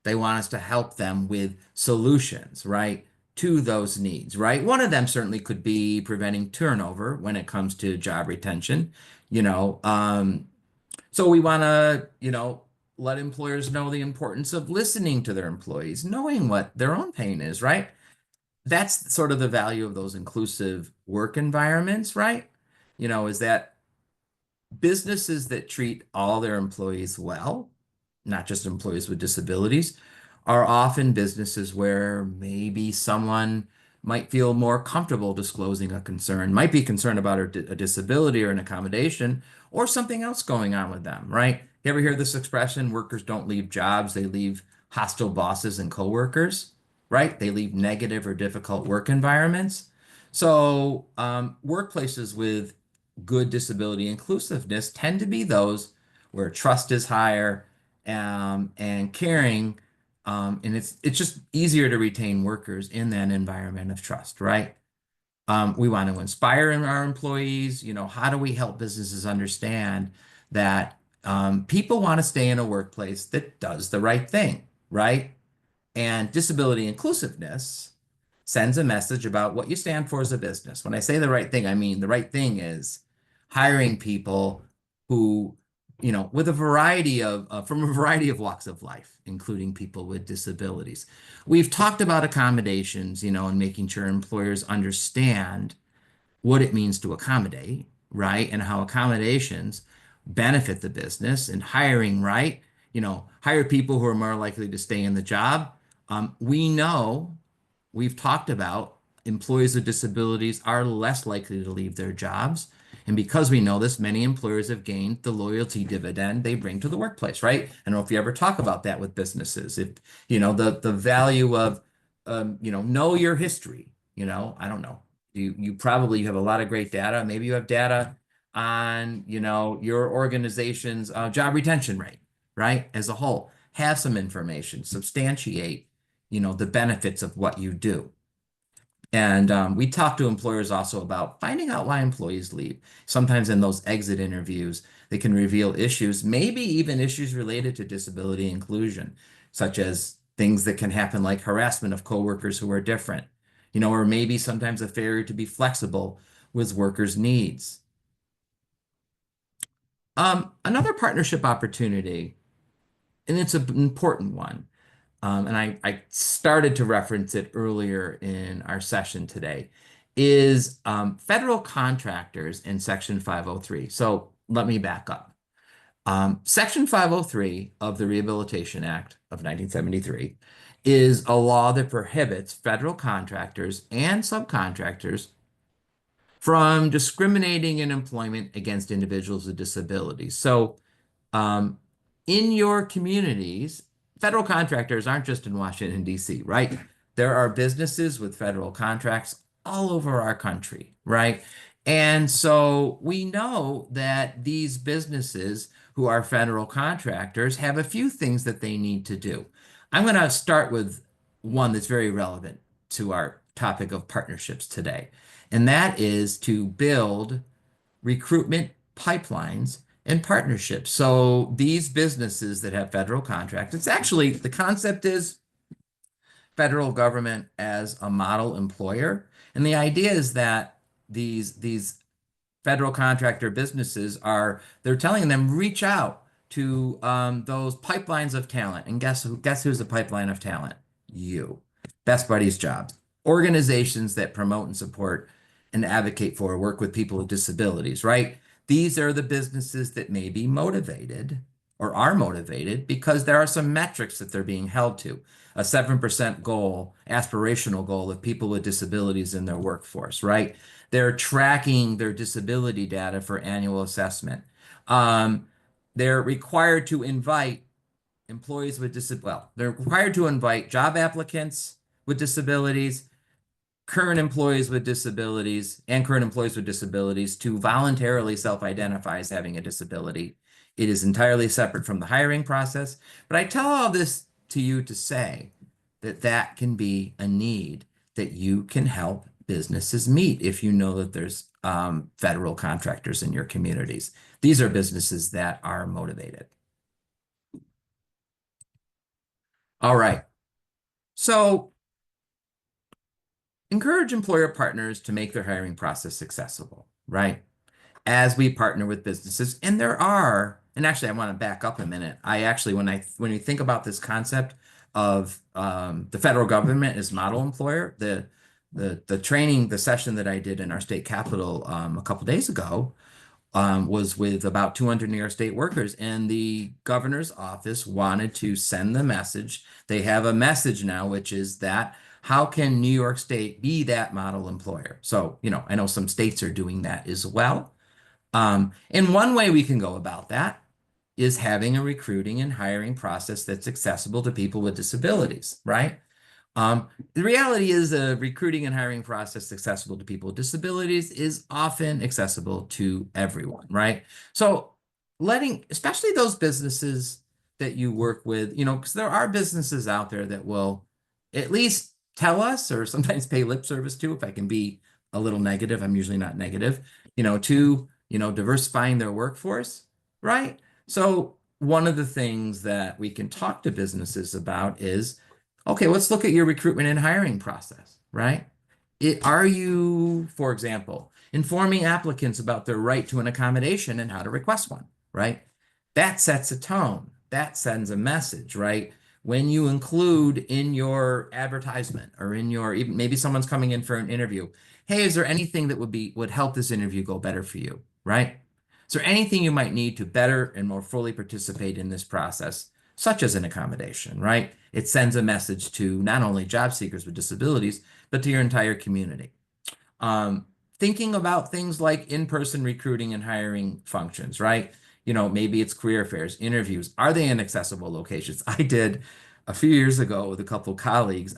They want us to help them with solutions, right, to those needs, right? One of them certainly could be preventing turnover when it comes to job retention. So we want to, let employers know the importance of listening to their employees, knowing what their own pain is, right? That's sort of the value of those inclusive work environments, right? Is that businesses that treat all their employees well, not just employees with disabilities, are often businesses where maybe someone might feel more comfortable disclosing a concern, might be concerned about a disability or an accommodation or something else going on with them, right? You ever hear this expression, workers don't leave jobs, they leave hostile bosses and coworkers, right? They leave negative or difficult work environments. So workplaces with good disability inclusiveness tend to be those where trust is higher and caring, and it's just easier to retain workers in that environment of trust, right? We want to inspire our employees. How do we help businesses understand that people want to stay in a workplace that does the right thing, right? And disability inclusiveness sends a message about what you stand for as a business. When I say the right thing, I mean the right thing is hiring people who with a variety of from a variety of walks of life, including people with disabilities. We've talked about accommodations, and making sure employers understand what it means to accommodate, right? And how accommodations benefit the business and hiring, right? Hire people who are more likely to stay in the job. We know we've talked about employees with disabilities are less likely to leave their jobs. And because we know this, many employers have gained the loyalty dividend they bring to the workplace, right? I don't know if you ever talk about that with businesses. If, the value of, know your history, I don't know. You probably have a lot of great data. Maybe you have data on, your organization's job retention rate, right? As a whole, have some information, substantiate, the benefits of what you do. And we talk to employers also about finding out why employees leave. Sometimes in those exit interviews, they can reveal issues, maybe even issues related to disability inclusion, such as things that can happen like harassment of coworkers who are different, or maybe sometimes a failure to be flexible with workers' needs. Another partnership opportunity, and it's an important one, and I started to reference it earlier in our session today, is federal contractors in Section 503. So let me back up. Section 503 of the Rehabilitation Act of 1973 is a law that prohibits federal contractors and subcontractors from discriminating in employment against individuals with disabilities. So um, in your communities, federal contractors aren't just in Washington, D.C., right? There are businesses with federal contracts all over our country, right? And so we know that these businesses who are federal contractors have a few things that they need to do. I'm going to start with one that's very relevant to our topic of partnerships today, and that is to build recruitment pipelines and partnerships. So these businesses that have federal contracts, it's actually, the concept is federal government as a model employer. And the idea is that these federal contractor businesses they're telling them, reach out to those pipelines of talent. And guess who's the pipeline of talent? You. Best Buddies Jobs. Organizations that promote and support and advocate for work with people with disabilities, right? These are the businesses that may be motivated or are motivated because there are some metrics that they're being held to. A 7% goal, aspirational goal of people with disabilities in their workforce, right? They're tracking their disability data for annual assessment. They're required to invite employees with they're required to invite job applicants with disabilities, current employees with disabilities, and current employees with disabilities to voluntarily self-identify as having a disability. It is entirely separate from the hiring process. But I tell all this to you to say that that can be a need that you can help businesses meet if you know that there's federal contractors in your communities. These are businesses that are motivated. All right. So encourage employer partners to make their hiring process accessible, right? As we partner with businesses, and and actually I want to back up a minute. When we think about this concept of the federal government as model employer, the training, the session that I did in our state capitol a couple days ago was with about 200 New York State workers, and the governor's office wanted to send the message. They have a message now, which is that how can New York State be that model employer? So, I know some states are doing that as well. And one way we can go about that is having a recruiting and hiring process that's accessible to people with disabilities, right? The reality is a recruiting and hiring process accessible to people with disabilities is often accessible to everyone, right? So especially those businesses that you work with, because there are businesses out there that will at least tell us, or sometimes pay lip service to, if I can be a little negative, I'm usually not negative, to, diversifying their workforce, right? So one of the things that we can talk to businesses about is, okay, let's look at your recruitment and hiring process, right? Are you, for example, informing applicants about their right to an accommodation and how to request one, right? That sets a tone. That sends a message, right? When you include in your advertisement or in your, even maybe someone's coming in for an interview, hey, is there anything that would help this interview go better for you, right? Is there anything you might need to better and more fully participate in this process, such as an accommodation, right? It sends a message to not only job seekers with disabilities, but to your entire community. Um, Thinking about things like in-person recruiting and hiring functions, right? Maybe it's career fairs, interviews. Are they in accessible locations? I did a few years ago with a couple of colleagues.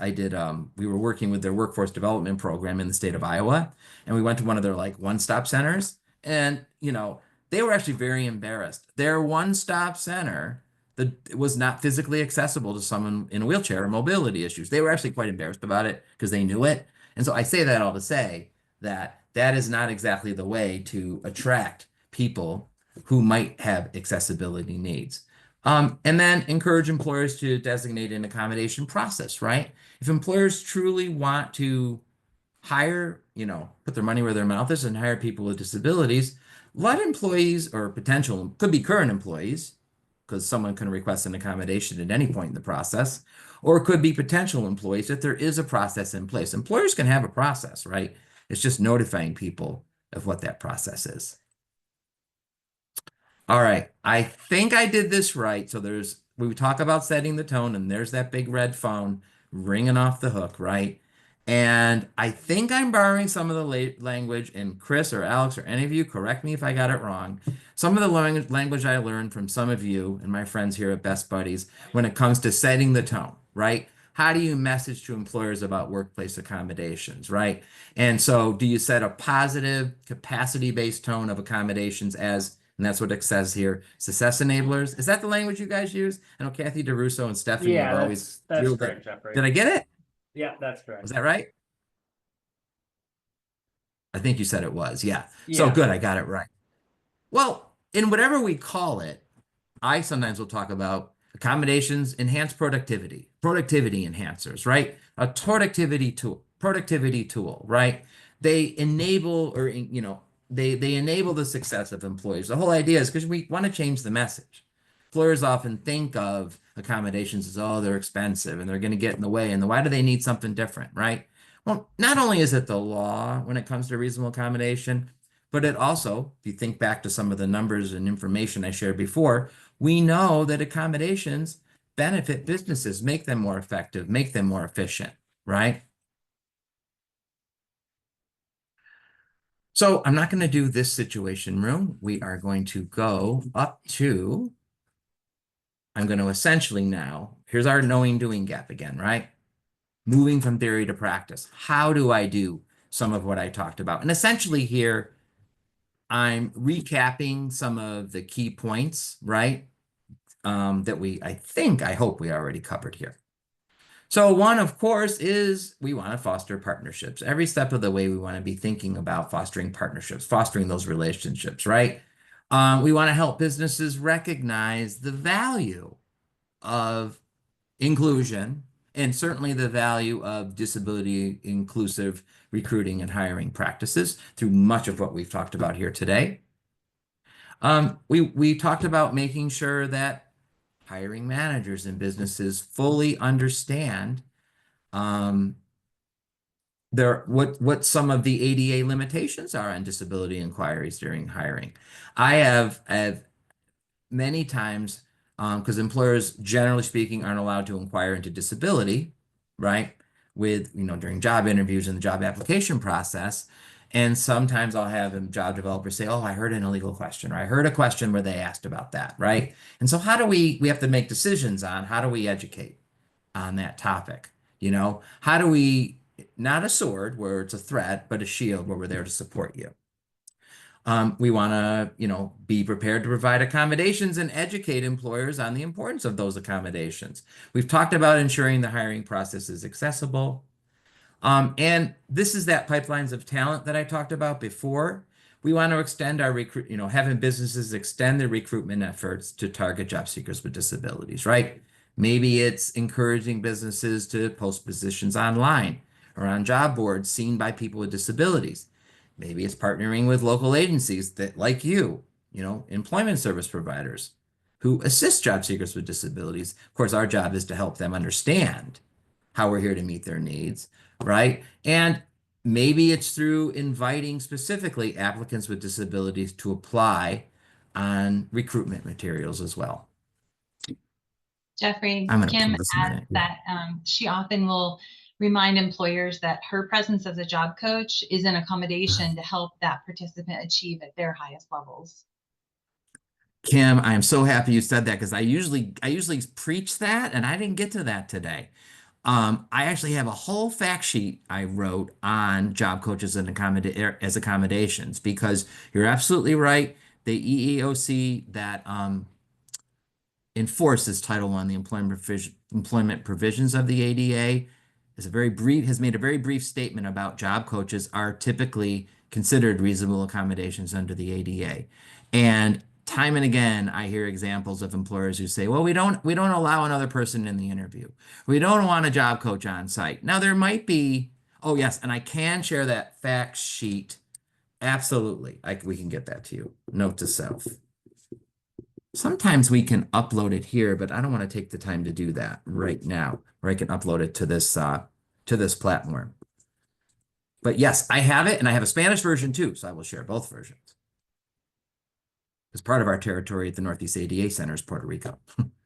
We were working with their workforce development program in the state of Iowa, and we went to one of their like one-stop centers, and they were actually very embarrassed. Their one-stop center that was not physically accessible to someone in a wheelchair or mobility issues. They were actually quite embarrassed about it because they knew it. And so I say that all to say that that is not exactly the way to attract people who might have accessibility needs. And then encourage employers to designate an accommodation process, right? If employers truly want to hire, put their money where their mouth is and hire people with disabilities, let employees or potential, could be current employees, because someone can request an accommodation at any point in the process, or it could be potential employees if there is a process in place. Employers can have a process, right? It's just notifying people of what that process is. All right, I think I did this right. So we talk about setting the tone, and there's that big red phone ringing off the hook, right? And I think I'm borrowing some of the language, and Chris or Alex or any of you, correct me if I got it wrong. Some of the language I learned from some of you and my friends here at Best Buddies when it comes to setting the tone, right? How do you message to employers about workplace accommodations, right? And so do you set a positive capacity-based tone of accommodations as, and that's what it says here, success enablers? Is that the language you guys use? I know Kathy DeRusso and Stephanie have always that's correct, Jeffrey. Did I get it? Yeah, that's correct. Was that right? I think you said it was, yeah. So good, I got it right. Well, in whatever we call it, I sometimes will talk about accommodations, enhance productivity enhancers, right? A productivity tool, right? They enable they enable the success of employees. The whole idea is because we want to change the message. Employers often think of accommodations as, oh, they're expensive and they're going to get in the way. And why do they need something different, right? Well, not only is it the law when it comes to reasonable accommodation, but it also, if you think back to some of the numbers and information I shared before, we know that accommodations benefit businesses, make them more effective, make them more efficient, right? So I'm not going to do this situation room. We are going to go up to, I'm going to essentially now, here's our knowing doing gap again, right? Moving from theory to practice. How do I do some of what I talked about? And essentially here, I'm recapping some of the key points, right? I hope we already covered here. So one, of course, is we want to foster partnerships. Every step of the way, we want to be thinking about fostering partnerships, fostering those relationships, right? We want to help businesses recognize the value of inclusion and certainly the value of disability inclusive recruiting and hiring practices through much of what we've talked about here today. We talked about making sure that hiring managers and businesses fully understand what some of the ADA limitations are on disability inquiries during hiring. I have many times, because employers, generally speaking, aren't allowed to inquire into disability, right? During job interviews and the job application process. And sometimes I'll have a job developer say, oh, I heard an illegal question, or I heard a question where they asked about that, right? And so how do we have to make decisions on how do we educate on that topic? How do we, not a sword where it's a threat, but a shield where we're there to support you? We want to, be prepared to provide accommodations and educate employers on the importance of those accommodations. We've talked about ensuring the hiring process is accessible. And this is that pipelines of talent that I talked about before. We want to extend our having businesses extend their recruitment efforts to target job seekers with disabilities, right? Maybe it's encouraging businesses to post positions online or on job boards seen by people with disabilities. Maybe it's partnering with local agencies that, like employment service providers, who assist job seekers with disabilities. Of course, our job is to help them understand how we're here to meet their needs, right? And maybe it's through inviting specifically applicants with disabilities to apply on recruitment materials as well. Jeffrey, I'm going to Kim pause a adds minute. that she often will remind employers that her presence as a job coach is an accommodation to help that participant achieve at their highest levels. Kim, I am so happy you said that because I usually preach that, and I didn't get to that today. I actually have a whole fact sheet I wrote on job coaches and as accommodations because you're absolutely right. The EEOC that enforces Title I, the employment provisions of the ADA, has made a very brief statement about job coaches are typically considered reasonable accommodations under the ADA. And time and again, I hear examples of employers who say, well, we don't allow another person in the interview. We don't want a job coach on site. Now there might be, oh yes, and I can share that fact sheet. Absolutely. We can get that to you. Note to self. Sometimes we can upload it here, but I don't want to take the time to do that right now, or I can upload it to this platform. But yes, I have it, and I have a Spanish version too, so I will share both versions. As part of our territory at the Northeast ADA Center is Puerto Rico.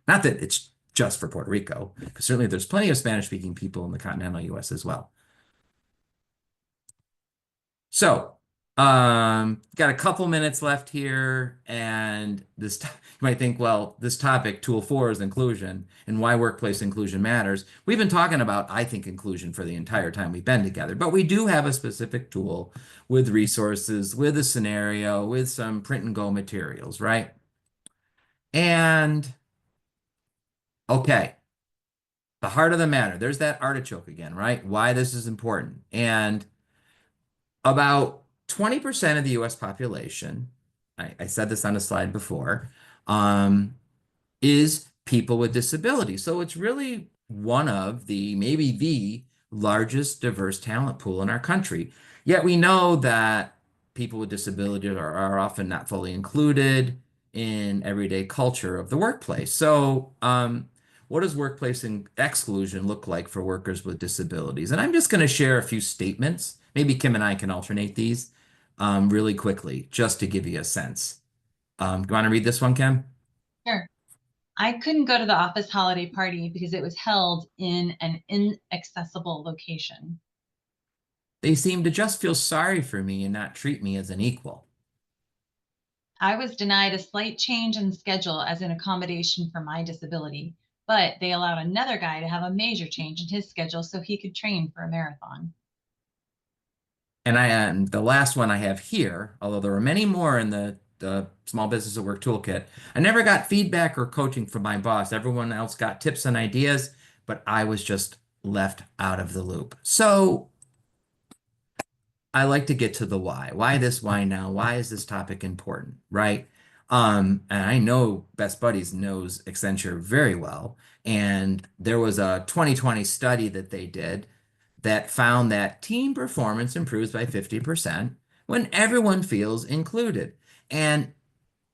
Not that it's just for Puerto Rico, because certainly there's plenty of Spanish-speaking people in the continental US as well. So, got a couple minutes left here, and you might think, well, this topic, tool 4, is inclusion and why workplace inclusion matters. We've been talking about, I think, inclusion for the entire time we've been together, but we do have a specific tool with resources, with a scenario, with some print and go materials, right? And okay, the heart of the matter, there's that artichoke again, right? Why this is important. And about 20% of the US population, I said this on a slide before, is people with disabilities. So it's really one of maybe the largest diverse talent pool in our country. Yet we know that people with disabilities are often not fully included in everyday culture of the workplace. So what does workplace exclusion look like for workers with disabilities? And I'm just going to share a few statements. Maybe Kim and I can alternate these really quickly, just to give you a sense. Do you want to read this one, Kim? Sure. I couldn't go to the office holiday party because it was held in an inaccessible location. They seem to just feel sorry for me and not treat me as an equal. I was denied a slight change in schedule as an accommodation for my disability, but they allowed another guy to have a major change in his schedule so he could train for a marathon. And the last one I have here, although there are many more in the Small Business at Work Toolkit, I never got feedback or coaching from my boss. Everyone else got tips and ideas, but I was just left out of the loop. So I like to get to the why. Why this? Why now? Why is this topic important, right? And I know Best Buddies knows Accenture very well. And there was a 2020 study that they did that found that team performance improves by 50% when everyone feels included. And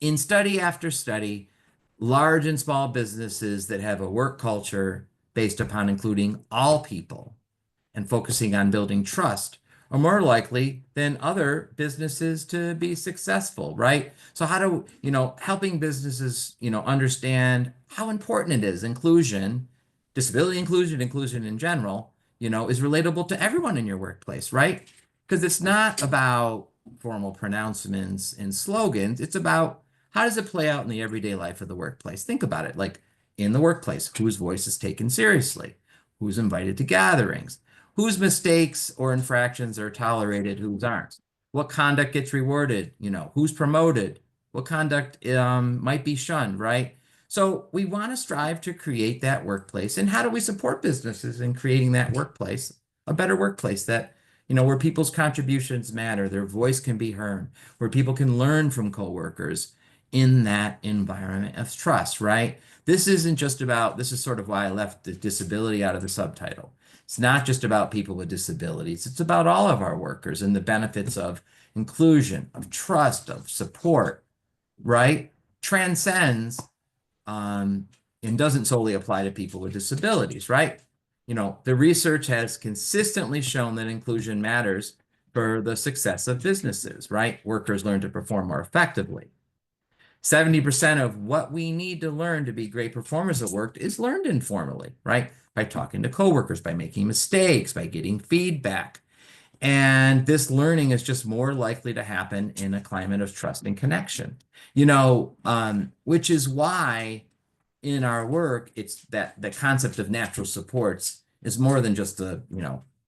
in study after study, large and small businesses that have a work culture based upon including all people and focusing on building trust are more likely than other businesses to be successful, right? So how do, helping businesses, understand how important it is, inclusion, disability inclusion in general, is relatable to everyone in your workplace, right? Because it's not about formal pronouncements and slogans. It's about how does it play out in the everyday life of the workplace? Think about it, like in the workplace, whose voice is taken seriously, who's invited to gatherings, whose mistakes or infractions are tolerated, whose aren't, what conduct gets rewarded, who's promoted, what conduct might be shunned, right? So we want to strive to create that workplace. And how do we support businesses in creating that workplace, a better workplace that, where people's contributions matter, their voice can be heard, where people can learn from coworkers in that environment of trust, right? This isn't just about, this is sort of why I left the disability out of the subtitle. It's not just about people with disabilities. It's about all of our workers and the benefits of inclusion, of trust, of support, right? Transcends and doesn't solely apply to people with disabilities, right? The research has consistently shown that inclusion matters for the success of businesses, right? Workers learn to perform more effectively. 70% of what we need to learn to be great performers at work is learned informally, right? By talking to coworkers, by making mistakes, by getting feedback. And this learning is just more likely to happen in a climate of trust and connection, which is why in our work, it's that the concept of natural supports is more than just a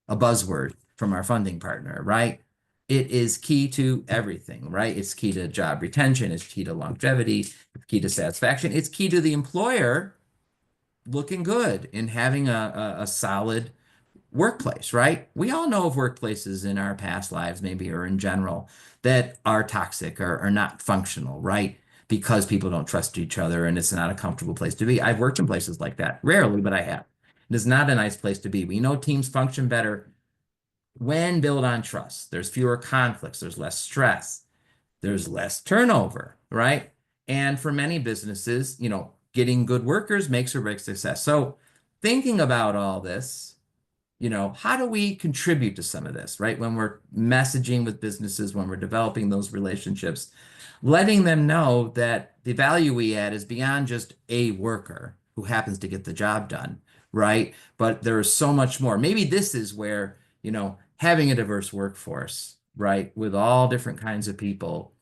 buzzword from our funding partner, right? It is key to everything, right? It's key to job retention, it's key to longevity, it's key to satisfaction, it's key to the employer looking good and having a solid workplace, right? We all know of workplaces in our past lives, maybe, or in general, that are toxic or are not functional, right? Because people don't trust each other and it's not a comfortable place to be. I've worked in places like that, rarely, but I have. It is not a nice place to be. We know teams function better when built on trust. There's fewer conflicts, there's less stress, there's less turnover, right? And for many businesses, getting good workers makes or breaks success. So thinking about all this, how do we contribute to some of this, right? When we're messaging with businesses, when we're developing those relationships, letting them know that the value we add is beyond just a worker who happens to get the job done, right? But there is so much more. Maybe this is where, having a diverse workforce, right, with all different kinds of people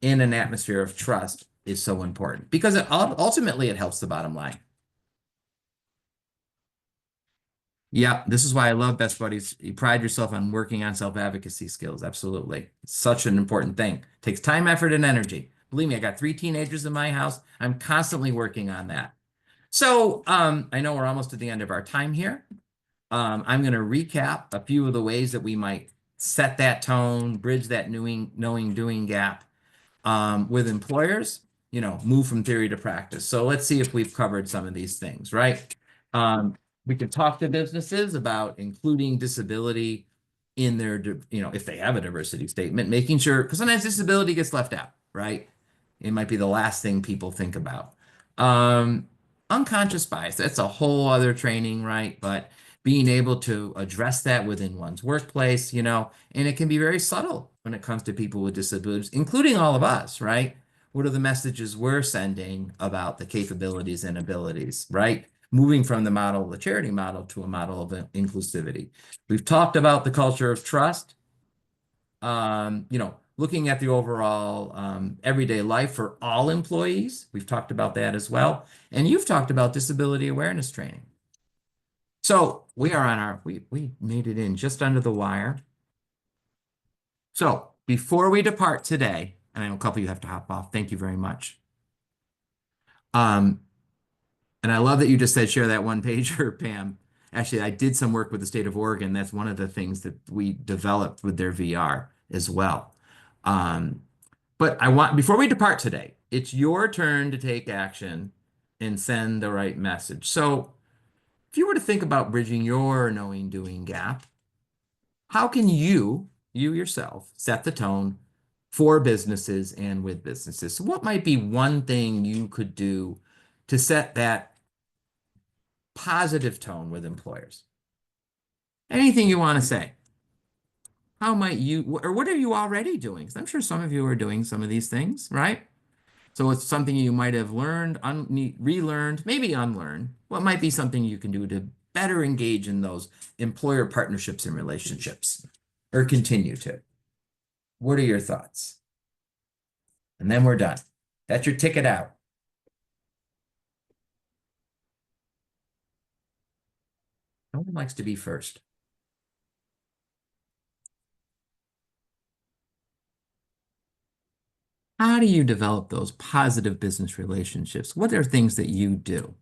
in an atmosphere of trust is so important because ultimately it helps the bottom line. Yeah, this is why I love Best Buddies. You pride yourself on working on self-advocacy skills. Absolutely. It's such an important thing. It takes time, effort, and energy. Believe me, I got 3 teenagers in my house. I'm constantly working on that. So I know we're almost at the end of our time here. I'm going to recap a few of the ways that we might set that tone, bridge that knowing doing gap with employers, move from theory to practice. So let's see if we've covered some of these things, right? We could talk to businesses about including disability in their, if they have a diversity statement, making sure, because sometimes disability gets left out, right? It might be the last thing people think about. Unconscious bias, that's a whole other training, right? But being able to address that within one's workplace, and it can be very subtle when it comes to people with disabilities, including all of us, right? What are the messages we're sending about the capabilities and abilities, right? Moving from the model, the charity model, to a model of inclusivity. We've talked about the culture of trust, looking at the overall everyday life for all employees. We've talked about that as well. And you've talked about disability awareness training. So we are we made it in just under the wire. So before we depart today, and I know a couple of you have to hop off. Thank you very much. And I love that you just said share that one pager, Pam. Actually, I did some work with the state of Oregon. That's one of the things that we developed with their VR as well. But before we depart today, it's your turn to take action and send the right message. So if you were to think about bridging your knowing doing gap, how can you yourself set the tone for businesses and with businesses? So what might be one thing you could do to set that positive tone with employers? Anything you want to say? How might you, or what are you already doing? Because I'm sure some of you are doing some of these things, right? So it's something you might have learned, relearned, maybe unlearned. What might be something you can do to better engage in those employer partnerships and relationships, or continue to? What are your thoughts? And then we're done. That's your ticket out. No one likes to be first. How do you develop those positive business relationships? What are things that you do?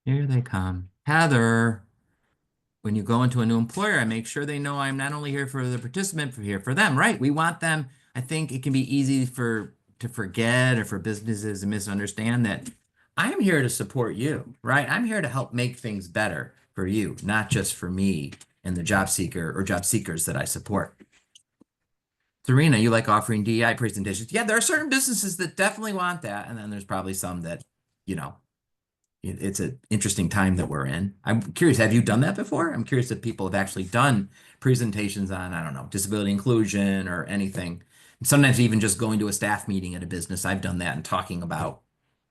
Here they come. Heather, when you go into a new employer, I make sure they know I'm not only here for the participant, but here for them, right? We want them. I think it can be easy to forget or for businesses to misunderstand that I'm here to support you, right? I'm here to help make things better for you, not just for me and the job seeker or job seekers that I support. Serena, you like offering DEI presentations? Yeah, there are certain businesses that definitely want that, and then there's probably some that, you know, it's an interesting time that we're in. I'm curious, have you done that before? I'm curious if people have actually done presentations on, I don't know, disability inclusion or anything. And sometimes even just going to a staff meeting at a business, I've done that and talking about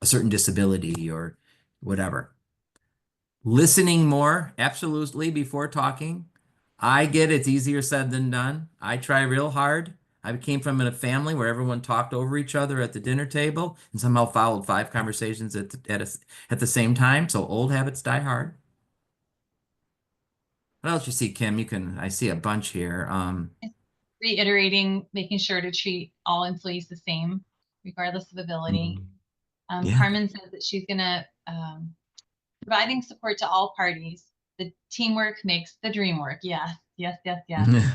a certain disability or whatever. Listening more, absolutely, before talking. I get it's easier said than done. I try real hard. I came from a family where everyone talked over each other at the dinner table and somehow followed 5 conversations at the same time. So old habits die hard. What else you see, Kim? I see a bunch here. Reiterating, making sure to treat all employees the same, regardless of ability. Yeah. Carmen says that she's gonna providing support to all parties. The teamwork makes the dream work. Yes, yes, yes, yes.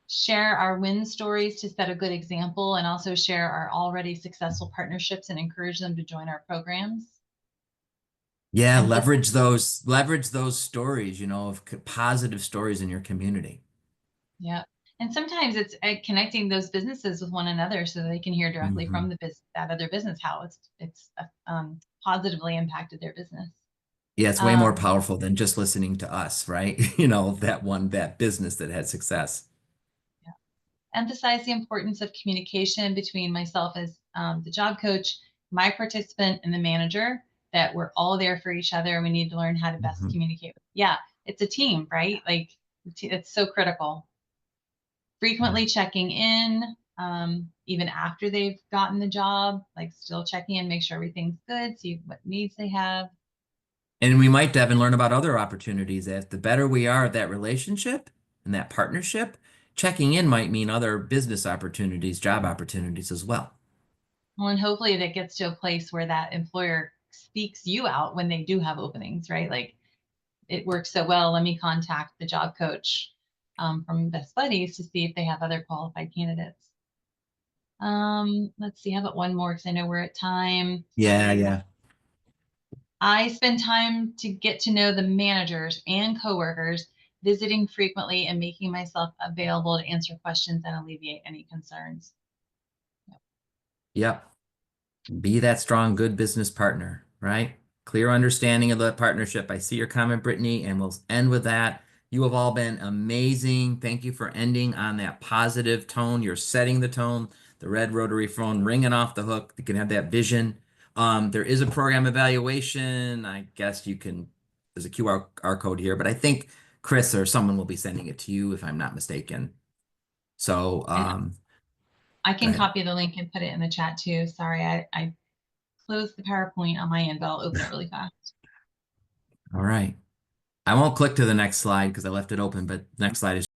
Share our win stories to set a good example, and also share our already successful partnerships and encourage them to join our programs. Yeah, And leverage those stories, you know, of positive stories in your community. yeah. And sometimes it's connecting those businesses with one another so they can hear directly from the that other business how it's positively impacted their business. Yeah, it's way more powerful than just listening to us, right? You know, that business that had success. Yeah. Emphasize the importance of communication between myself as the job coach, my participant, and the manager, that we're all there for each other. We need to learn how to best communicate. Yeah, it's a team, right? Like it's so critical. Frequently checking in, even after they've gotten the job, like still checking in, make sure everything's good, see what needs they have. And we might, Devin, learn about other opportunities. If the better we are at that relationship and that partnership, checking in might mean other business opportunities, job opportunities as well. Well, and hopefully that gets to a place where that employer speaks you out when they do have openings, right? Like it works so well. Let me contact the job coach from Best Buddies to see if they have other qualified candidates. Let's see, how about one more? Because I know we're at time. Yeah. I spend time to get to know the managers and coworkers, visiting frequently and making myself available to answer questions and alleviate any concerns. Yep. Be that strong, good business partner, right? Clear understanding of the partnership. I see your comment, Brittany, and we'll end with that. You have all been amazing. Thank you for ending on that positive tone. You're setting the tone. The red rotary phone ringing off the hook. You can have that vision. There is a program evaluation. I guess there's a QR code here, but I think Chris or someone will be sending it to you if I'm not mistaken. So, I can go ahead. copy the link and put it in the chat too. Sorry, I closed the PowerPoint on my end, but I'll open it really fast. All right. I won't click to the next slide because I left it open, but next slide is